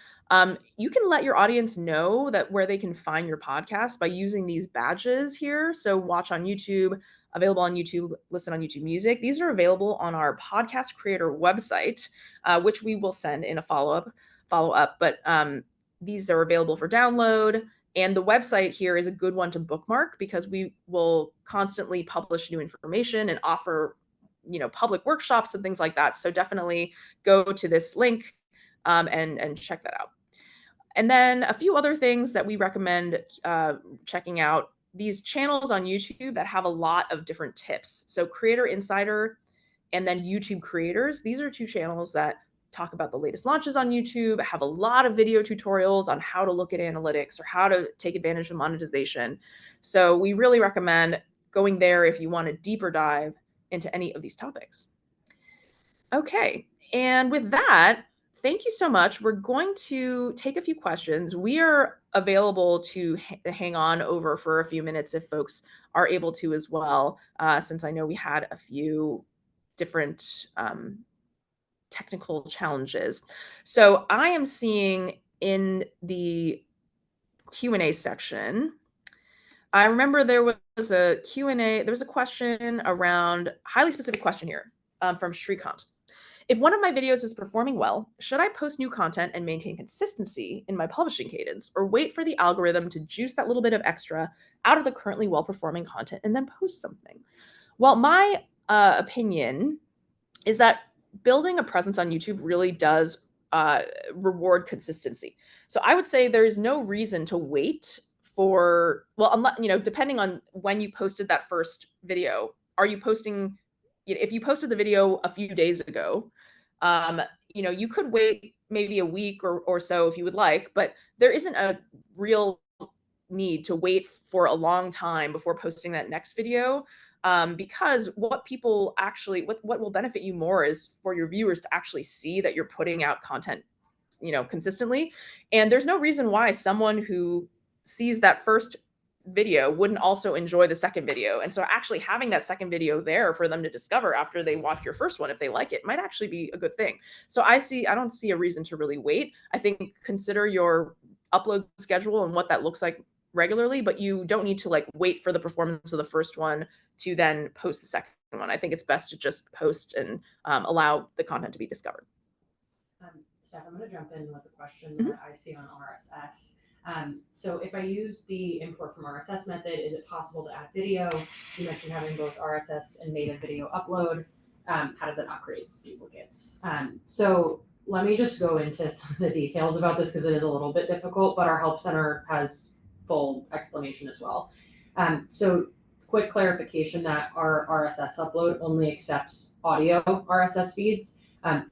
you can let your audience know that where they can find your podcast by using these badges here. So watch on YouTube, available on YouTube, listen on YouTube Music. These are available on our podcast creator website, which we will send in a follow-up. But these are available for download. And the website here is a good one to bookmark because we will constantly publish new information and offer public workshops and things like that. So definitely go to this link and check that out. And then a few other things that we recommend checking out, these channels on YouTube that have a lot of different tips. So Creator Insider and then YouTube Creators. These are two channels that talk about the latest launches on YouTube, have a lot of video tutorials on how to look at analytics or how to take advantage of monetization. So we really recommend going there if you want a deeper dive into any of these topics. Okay, and with that, thank you so much. We're going to take a few questions. We are available to hang on over for a few minutes if folks are able to as well, since I know we had a few different technical challenges. So I am seeing in the Q&A section, I remember there was a Q&A, there was a question around, highly specific question here from Shrikant. If one of my videos is performing well, should I post new content and maintain consistency in my publishing cadence, or wait for the algorithm to juice that little bit of extra out of the currently well-performing content and then post something? Well, my opinion is that building a presence on YouTube really does reward consistency. So I would say there is no reason to wait for, well, unless, depending on when you posted that first video. Are you posting, if you posted the video a few days ago, you could wait maybe a week or so if you would like, but there isn't a real need to wait for a long time before posting that next video. Because what people actually, what will benefit you more is for your viewers to actually see that you're putting out content, consistently. And there's no reason why someone who sees that first video wouldn't also enjoy the second video. And so actually having that second video there for them to discover after they watch your first one, if they like it, might actually be a good thing. So I don't see a reason to really wait. I think consider your upload schedule and what that looks like regularly, but you don't need to wait for the performance of the first one to then post the second one. I think it's best to just post and allow the content to be discovered. Steph, I'm going to jump in with a question that I see on RSS. So if I use the import from RSS method, is it possible to add video? You mentioned having both RSS and native video upload. How does it not create duplicates? So let me just go into some of the details about this because it is a little bit difficult, but our Help Center has full explanation as well. So quick clarification that our RSS upload only accepts audio RSS feeds.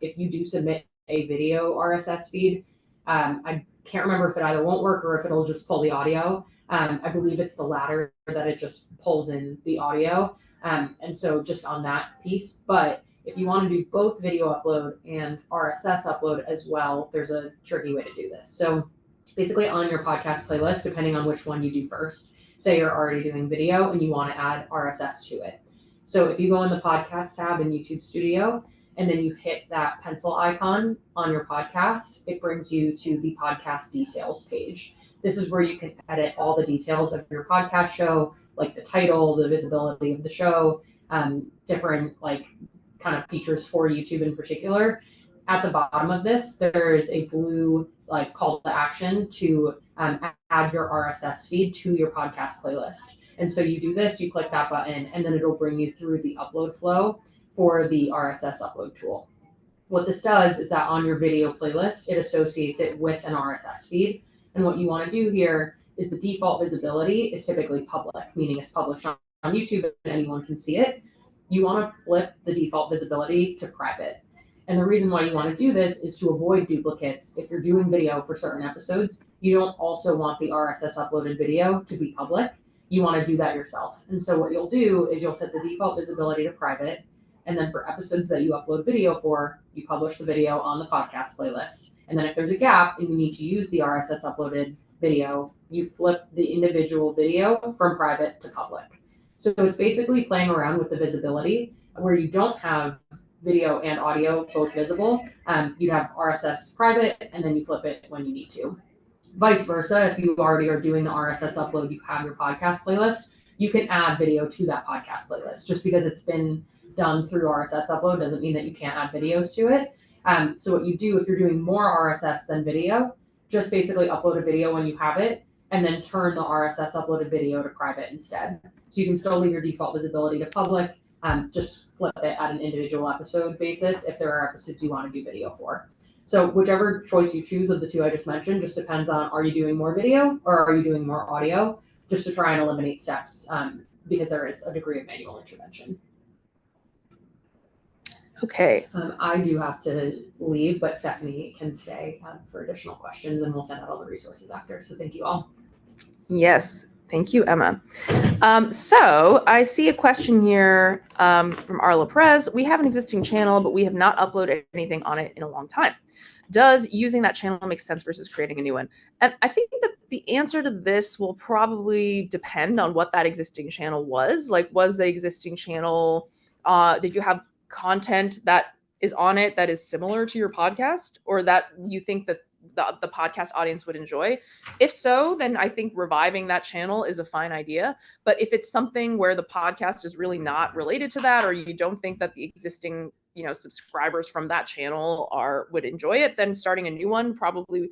If you do submit a video RSS feed, I can't remember if it either won't work or if it'll just pull the audio. I believe it's the latter, that it just pulls in the audio. And so just on that piece, but if you want to do both video upload and RSS upload as well, there's a tricky way to do this. So basically on your podcast playlist, depending on which one you do first, say you're already doing video and you want to add RSS to it. So if you go in the podcast tab in YouTube Studio, and then you hit that pencil icon on your podcast, it brings you to the podcast details page. This is where you can edit all the details of your podcast show, like the title, the visibility of the show, different kind of features for YouTube in particular. At the bottom of this, there is a blue call to action to add your RSS feed to your podcast playlist. And so you do this, you click that button, and then it'll bring you through the upload flow for the RSS upload tool. What this does is that on your video playlist, it associates it with an RSS feed. And what you want to do here is the default visibility is typically public, meaning it's published on YouTube and anyone can see it. You want to flip the default visibility to private. And the reason why you want to do this is to avoid duplicates. If you're doing video for certain episodes, you don't also want the RSS uploaded video to be public. You want to do that yourself. And so what you'll do is you'll set the default visibility to private. And then for episodes that you upload video for, you publish the video on the podcast playlist. And then if there's a gap and you need to use the RSS uploaded video, you flip the individual video from private to public. So it's basically playing around with the visibility where you don't have video and audio both visible. You'd have RSS private and then you flip it when you need to. Vice versa, if you already are doing the RSS upload, you have your podcast playlist, you can add video to that podcast playlist. Just because it's been done through RSS upload doesn't mean that you can't add videos to it. So what you do if you're doing more RSS than video, just basically upload a video when you have it and then turn the RSS uploaded video to private instead. So you can still leave your default visibility to public, just flip it at an individual episode basis if there are episodes you want to do video for. So whichever choice you choose of the two I just mentioned just depends on, are you doing more video or are you doing more audio, just to try and eliminate steps because there is a degree of manual intervention. Okay. I do have to leave, but Stephanie can stay for additional questions and we'll send out all the resources after. So thank you all. Yes. Thank you, Emma. So I see a question here from Arla Perez. We have an existing channel, but we have not uploaded anything on it in a long time. Does using that channel make sense versus creating a new one? And I think that the answer to this will probably depend on what that existing channel was. Like, was the existing channel, did you have content that is on it that is similar to your podcast or that you think that the podcast audience would enjoy? If so, then I think reviving that channel is a fine idea. But if it's something where the podcast is really not related to that, or you don't think that the existing, subscribers from that channel would enjoy it, then starting a new one probably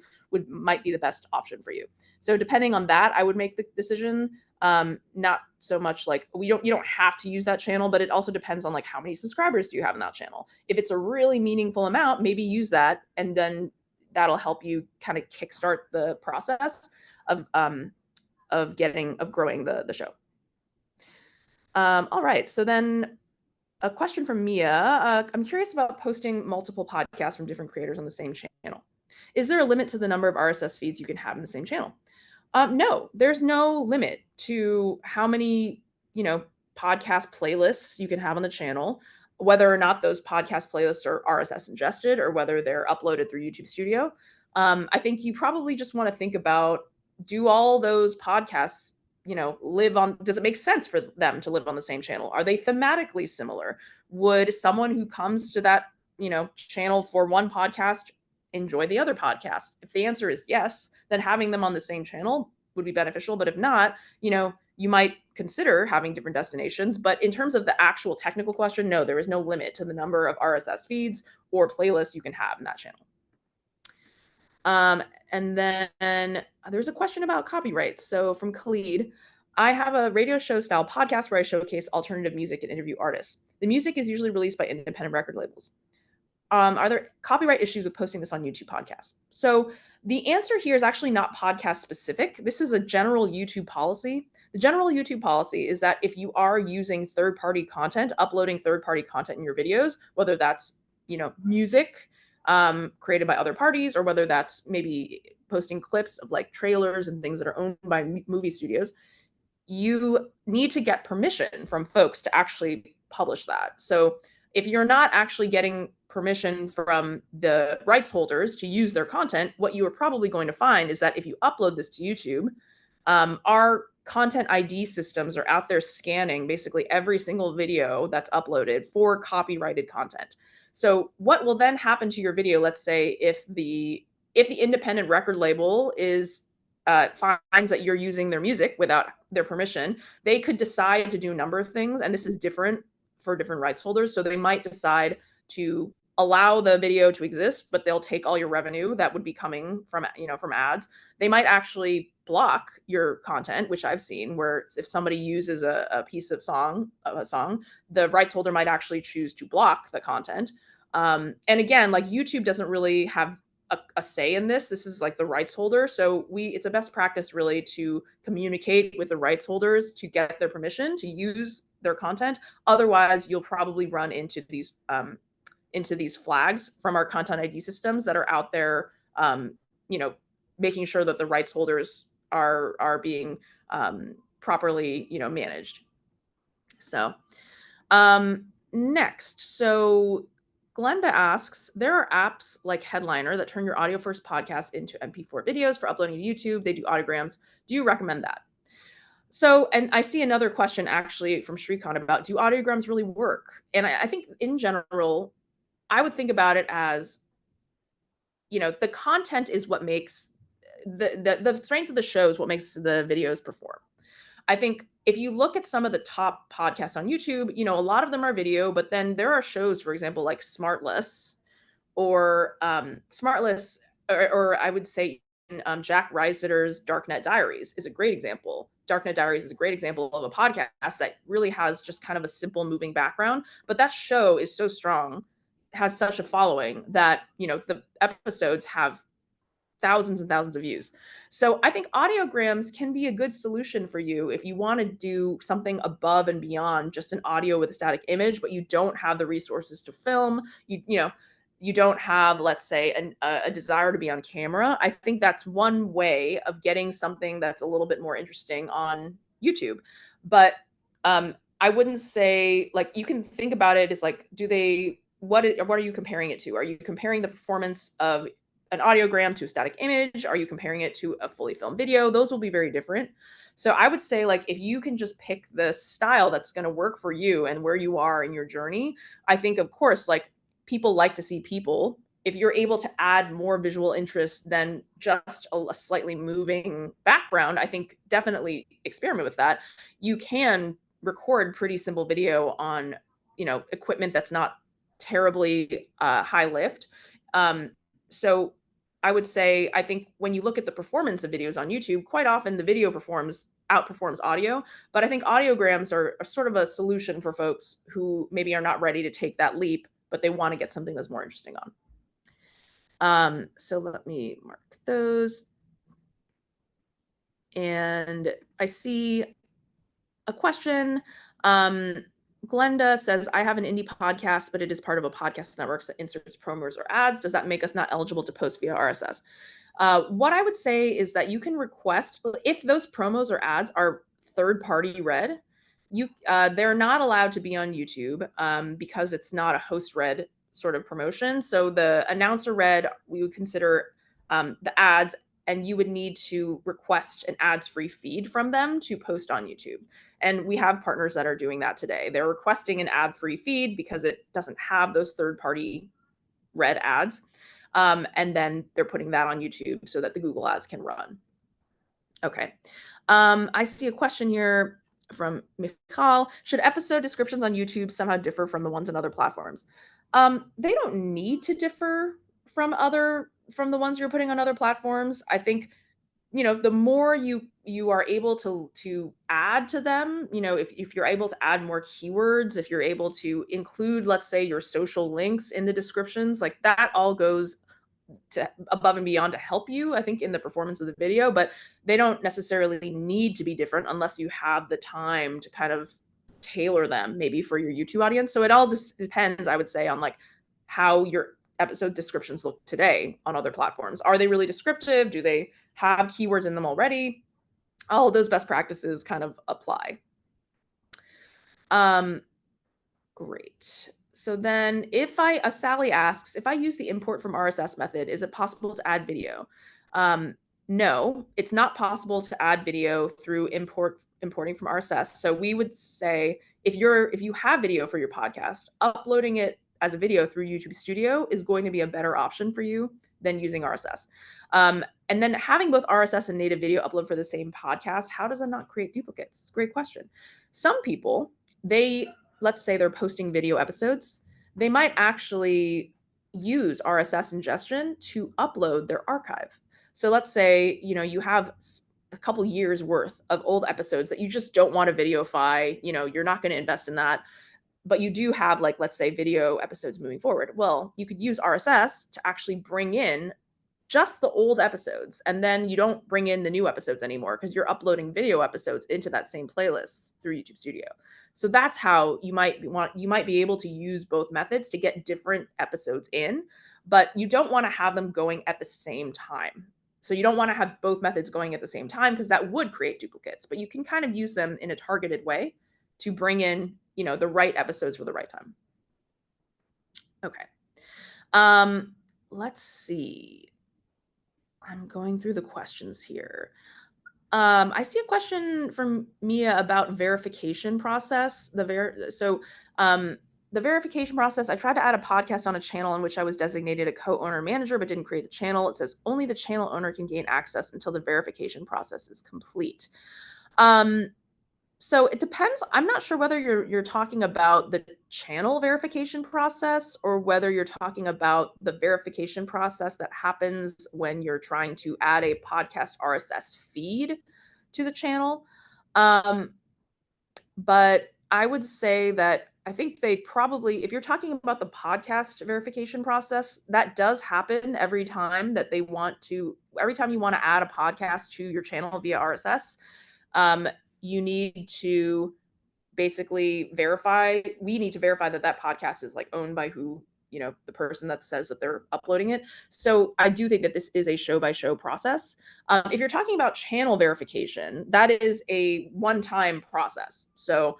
might be the best option for you. So depending on that, I would make the decision. Not so much like you don't have to use that channel, but it also depends on like how many subscribers do you have in that channel. If it's a really meaningful amount, maybe use that, and then that'll help you kind of kickstart the process of growing the show. All right, so then a question from Mia. I'm curious about posting multiple podcasts from different creators on the same channel. Is there a limit to the number of RSS feeds you can have in the same channel? No, there's no limit to how many, podcast playlists you can have on the channel, whether or not those podcast playlists are RSS ingested or whether they're uploaded through YouTube Studio. I think you probably just want to think about, do all those podcasts, does it make sense for them to live on the same channel? Are they thematically similar? Would someone who comes to that, channel for one podcast enjoy the other podcast? If the answer is yes, then having them on the same channel would be beneficial. But if not, you might consider having different destinations. But in terms of the actual technical question, no, there is no limit to the number of RSS feeds or playlists you can have in that channel. And then there's a question about copyright. So from Khalid, I have a radio show style podcast where I showcase alternative music and interview artists. The music is usually released by independent record labels. Are there copyright issues with posting this on YouTube podcasts? So the answer here is actually not podcast specific. This is a general YouTube policy. The general YouTube policy is that if you are using third-party content, uploading third-party content in your videos, whether that's, music created by other parties, or whether that's maybe posting clips of like trailers and things that are owned by movie studios, you need to get permission from folks to actually publish that. So if you're not actually getting permission from the rights holders to use their content, what you are probably going to find is that if you upload this to YouTube, our content ID systems are out there scanning basically every single video that's uploaded for copyrighted content. So what will then happen to your video, let's say if the independent record label finds that you're using their music without their permission, they could decide to do a number of things, and this is different for different rights holders. So they might decide to allow the video to exist, but they'll take all your revenue that would be coming from, from ads. They might actually block your content, which I've seen, where if somebody uses a piece of a song, the rights holder might actually choose to block the content. And again, like YouTube doesn't really have a say in this. This is like the rights holder. So it's a best practice really to communicate with the rights holders to get their permission to use their content. Otherwise, you'll probably run into these flags from our content ID systems that are out there, you know, making sure that the rights holders are being properly, managed. So next, so Glenda asks, there are apps like Headliner that turn your audio first podcast into MP4 videos for uploading to YouTube. They do audiograms. Do you recommend that? So, and I see another question actually from Shrikant about, do audiograms really work? And I think in general, I would think about it as, the content is what makes the strength of the show is what makes the videos perform. I think if you look at some of the top podcasts on YouTube, a lot of them are video, but then there are shows, for example, like Smartless or Smartless, or I would say Jack Rysitter's Darknet Diaries is a great example. Darknet Diaries is a great example of a podcast that really has just kind of a simple moving background, but that show is so strong, has such a following that, the episodes have thousands and thousands of views. So I think audiograms can be a good solution for you if you want to do something above and beyond just an audio with a static image, but you don't have the resources to film. You don't have, let's say, a desire to be on camera. I think that's one way of getting something that's a little bit more interesting on YouTube. But I wouldn't say, like, you can think about it as like, what are you comparing it to? Are you comparing the performance of an audiogram to a static image? Are you comparing it to a fully filmed video? Those will be very different. So I would say, like, if you can just pick the style that's going to work for you and where you are in your journey, I think, of course, like, people like to see people. If you're able to add more visual interest than just a slightly moving background, I think definitely experiment with that. You can record pretty simple video on, equipment that's not terribly high lift. So I would say, I think when you look at the performance of videos on YouTube, quite often the video outperforms audio. But I think audiograms are sort of a solution for folks who maybe are not ready to take that leap, but they want to get something that's more interesting on. So let me mark those. And I see a question. Glenda says, I have an indie podcast, but it is part of a podcast network that inserts promos or ads. Does that make us not eligible to post via RSS? What I would say is that you can request, if those promos or ads are third-party read, they're not allowed to be on YouTube because it's not a host read sort of promotion. So the announcer read, we would consider the ads, and you would need to request an ads-free feed from them to post on YouTube. And we have partners that are doing that today. They're requesting an ad-free feed because it doesn't have those third-party read ads. And then they're putting that on YouTube so that the Google ads can run. Okay. I see a question here from Michal. Should episode descriptions on YouTube somehow differ from the ones on other platforms? They don't need to differ from the ones you're putting on other platforms. I think, the more you are able to add to them, if you're able to add more keywords, if you're able to include, let's say, your social links in the descriptions, like that all goes to above and beyond to help you, I think, in the performance of the video. But they don't necessarily need to be different unless you have the time to kind of tailor them maybe for your YouTube audience. So it all just depends, I would say, on like how your episode descriptions look today on other platforms. Are they really descriptive? Do they have keywords in them already? All of those best practices kind of apply. Great. So then Sally asks, if I use the import from RSS method, is it possible to add video? No, it's not possible to add video through importing from RSS. So we would say, if you have video for your podcast, uploading it as a video through YouTube Studio is going to be a better option for you than using RSS. And then having both RSS and native video upload for the same podcast, how does that not create duplicates? Great question. Some people, let's say they're posting video episodes, they might actually use RSS ingestion to upload their archive. So let's say, you have a couple years worth of old episodes that you just don't want to videofy, you're not going to invest in that, but you do have, like, let's say, video episodes moving forward. Well, you could use RSS to actually bring in just the old episodes, and then you don't bring in the new episodes anymore because you're uploading video episodes into that same playlist through YouTube Studio. So that's how you might be able to use both methods to get different episodes in, but you don't want to have them going at the same time. So you don't want to have both methods going at the same time because that would create duplicates, but you can kind of use them in a targeted way to bring in, the right episodes for the right time. Okay. Let's see. I'm going through the questions here. I see a question from Mia about verification process. The verification process, I tried to add a podcast on a channel in which I was designated a co-owner manager, but didn't create the channel. It says only the channel owner can gain access until the verification process is complete. So it depends. I'm not sure whether you're talking about the channel verification process or whether you're talking about the verification process that happens when you're trying to add a podcast RSS feed to the channel. But I would say that I think they probably, if you're talking about the podcast verification process, that does happen every time you want to add a podcast to your channel via RSS. You need to basically we need to verify that podcast is, like, owned by the person that says that they're uploading it. So I do think that this is a show by show process. If you're talking about channel verification, that is a one-time process. So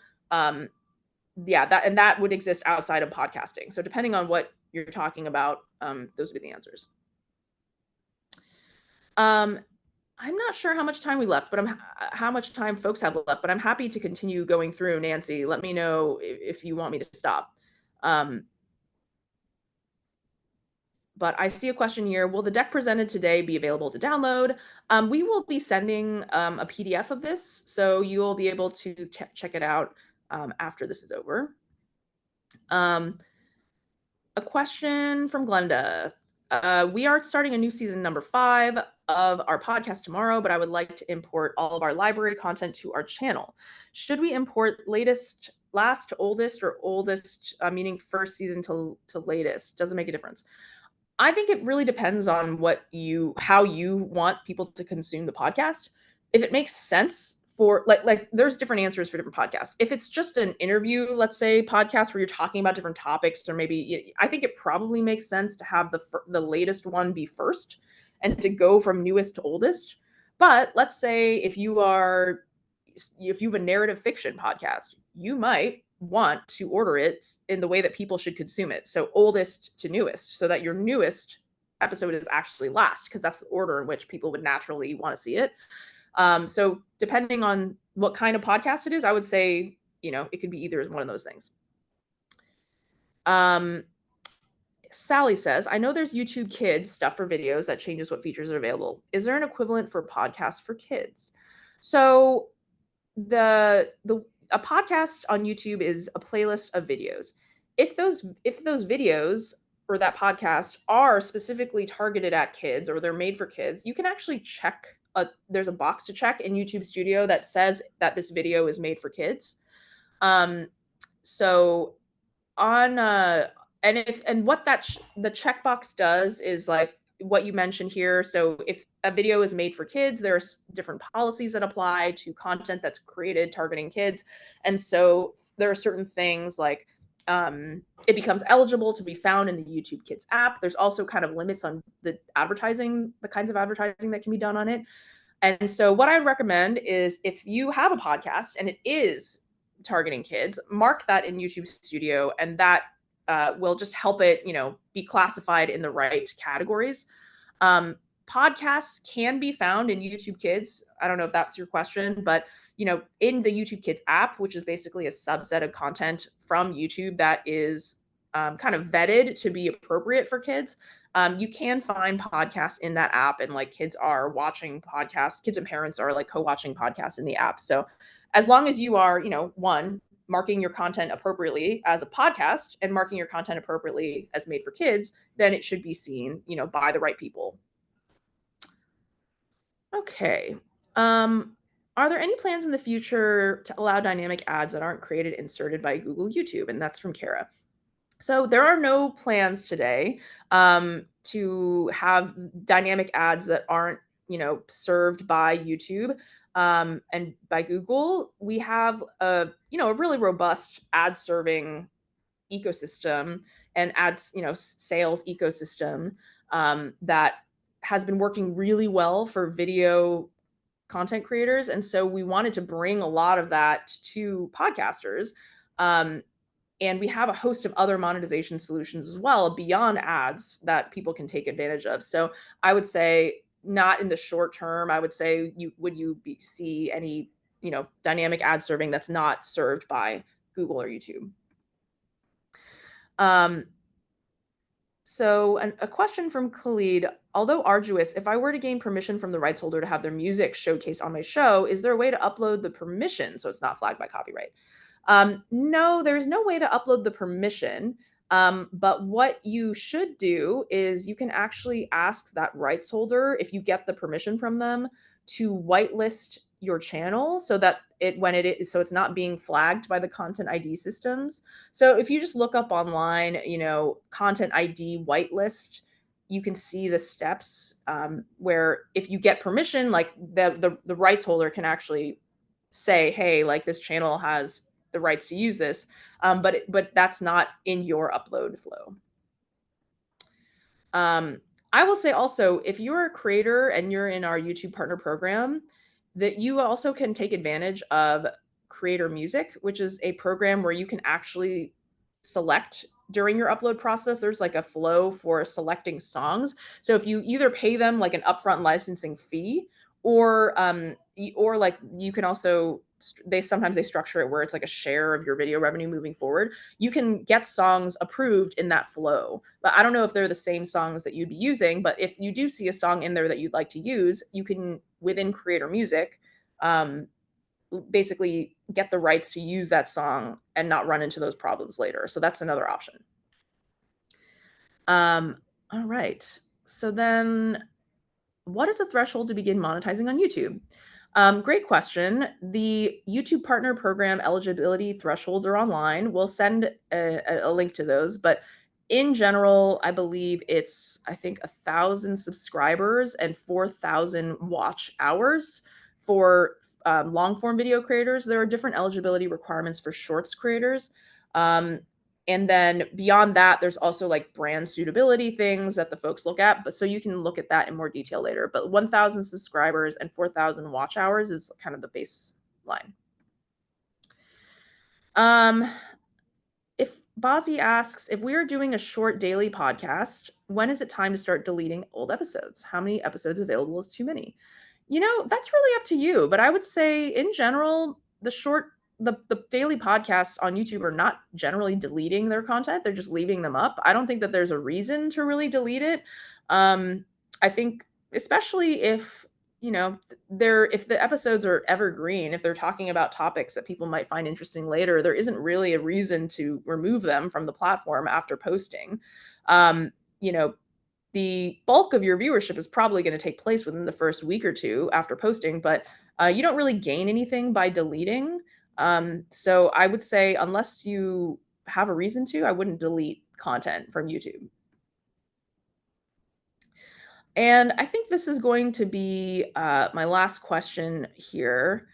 yeah, that would exist outside of podcasting. So depending on what you're talking about, those would be the answers. I'm not sure how much time we left, but how much time folks have left, but I'm happy to continue going through. Nancy, let me know if you want me to stop. But I see a question here. Will the deck presented today be available to download? We will be sending a PDF of this, so you'll be able to check it out after this is over. A question from Glenda. We are starting a new season number 5 of our podcast tomorrow, but I would like to import all of our library content to our channel. Should we import last to oldest, or oldest, meaning first season to latest? Doesn't make a difference. I think it really depends on how you want people to consume the podcast. If it makes sense for, like there's different answers for different podcasts. If it's just an interview, let's say, podcast where you're talking about different topics, or maybe, I think it probably makes sense to have the latest one be first and to go from newest to oldest. But let's say if you have a narrative fiction podcast, you might want to order it in the way that people should consume it. So oldest to newest, so that your newest episode is actually last, because that's the order in which people would naturally want to see it. So depending on what kind of podcast it is, I would say, it could be either one of those things. Sally says, I know there's YouTube Kids stuff for videos that changes what features are available. Is there an equivalent for podcasts for kids? So a podcast on YouTube is a playlist of videos. If those videos or that podcast are specifically targeted at kids, or they're made for kids, you can actually check. There's a box to check in YouTube Studio that says that this video is made for kids. So on what the checkbox does is, like, what you mentioned here. So if a video is made for kids, there's different policies that apply to content that's created targeting kids. And so there are certain things like it becomes eligible to be found in the YouTube Kids app. There's also kind of limits on the kinds of advertising that can be done on it. And so what I would recommend is, if you have a podcast and it is targeting kids, mark that in YouTube Studio, and that will just help it, be classified in the right categories. Podcasts can be found in YouTube Kids. I don't know if that's your question, but in the YouTube Kids app, which is basically a subset of content from YouTube that is kind of vetted to be appropriate for kids, you can find podcasts in that app, and, like, kids are watching podcasts. Kids and parents are, like, co-watching podcasts in the app. So as long as you are, one, marking your content appropriately as a podcast and marking your content appropriately as made for kids, then it should be seen, by the right people. Okay. Are there any plans in the future to allow dynamic ads that aren't created inserted by Google YouTube? And that's from Kara. So there are no plans today to have dynamic ads that aren't, served by YouTube and by Google. We have a really robust ad serving ecosystem and ads, sales ecosystem that has been working really well for video content creators. And so we wanted to bring a lot of that to podcasters. Um, and we have a host of other monetization solutions as well beyond ads that people can take advantage of. So I would say not in the short term. I would say see any, dynamic ad serving that's not served by Google or YouTube. So a question from Khalid, although arduous, if I were to gain permission from the rights holder to have their music showcased on my show, is there a way to upload the permission so it's not flagged by copyright? No, there's no way to upload the permission. But what you should do is you can actually ask that rights holder, if you get the permission from them, to whitelist your channel so that so it's not being flagged by the content ID systems. So if you just look up online, content ID whitelist, you can see the steps where if you get permission, like the rights holder can actually say, hey, like this channel has the rights to use this, but that's not in your upload flow. I will say also, if you're a creator and you're in our YouTube partner program, that you also can take advantage of Creator Music, which is a program where you can actually select during your upload process. There's like a flow for selecting songs. So if you either pay them like an upfront licensing fee, or like you can also sometimes they structure it where it's like a share of your video revenue moving forward. You can get songs approved in that flow, but I don't know if they're the same songs that you'd be using. But if you do see a song in there that you'd like to use, you can, within Creator Music, basically get the rights to use that song and not run into those problems later. So that's another option. All right. So then what is the threshold to begin monetizing on YouTube? Great question. The YouTube Partner Program eligibility thresholds are online. We'll send a link to those, but in general, I believe it's, 1,000 subscribers and 4,000 watch hours for long form video creators. There are different eligibility requirements for shorts creators. And then beyond that, there's also like brand suitability things that the folks look at. But so you can look at that in more detail later. But 1,000 subscribers and 4,000 watch hours is kind of the baseline. If Bozzy asks, if we are doing a short daily podcast, when is it time to start deleting old episodes? How many episodes available is too many? That's really up to you. But I would say in general, the daily podcasts on YouTube are not generally deleting their content. They're just leaving them up. I don't think that there's a reason to really delete it. I think especially if, if the episodes are evergreen, if they're talking about topics that people might find interesting later, there isn't really a reason to remove them from the platform after posting. The bulk of your viewership is probably going to take place within the first week or two after posting, but you don't really gain anything by deleting. So I would say, unless you have a reason to, I wouldn't delete content from YouTube. And I think this is going to be my last question here.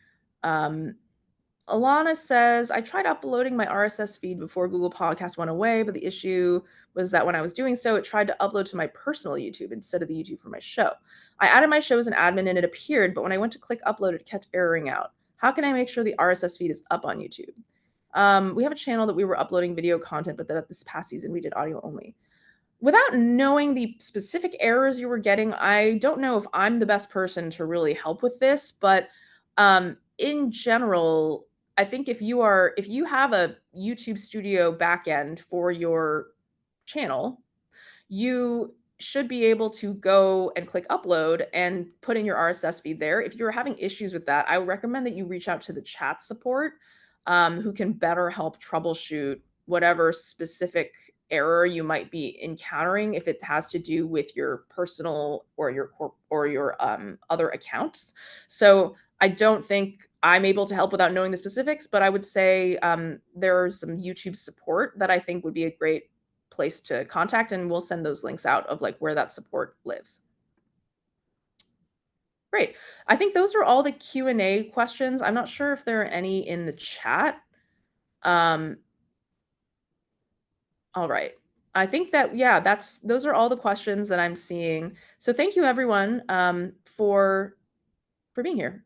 Alana says, I tried uploading my RSS feed before Google Podcast went away, but the issue was that when I was doing so, it tried to upload to my personal YouTube instead of the YouTube for my show. I added my show as an admin and it appeared, but when I went to click upload, it kept erroring out. How can I make sure the RSS feed is up on YouTube? We have a channel that we were uploading video content, but this past season we did audio only. Without knowing the specific errors you were getting, I don't know if I'm the best person to really help with this, but in general, I think if you have a YouTube Studio backend for your channel, you should be able to go and click upload and put in your RSS feed there. If you're having issues with that, I would recommend that you reach out to the chat support. who can better help troubleshoot whatever specific error you might be encountering if it has to do with your personal or your other accounts. So I don't think I'm able to help without knowing the specifics, but I would say there's some YouTube support that I think would be a great place to contact, and we'll send those links out of like where that support lives. Great. I think those are all the Q&A questions. I'm not sure if there are any in the chat. All right. I think that, yeah, those are all the questions that I'm seeing. So thank you everyone for being here.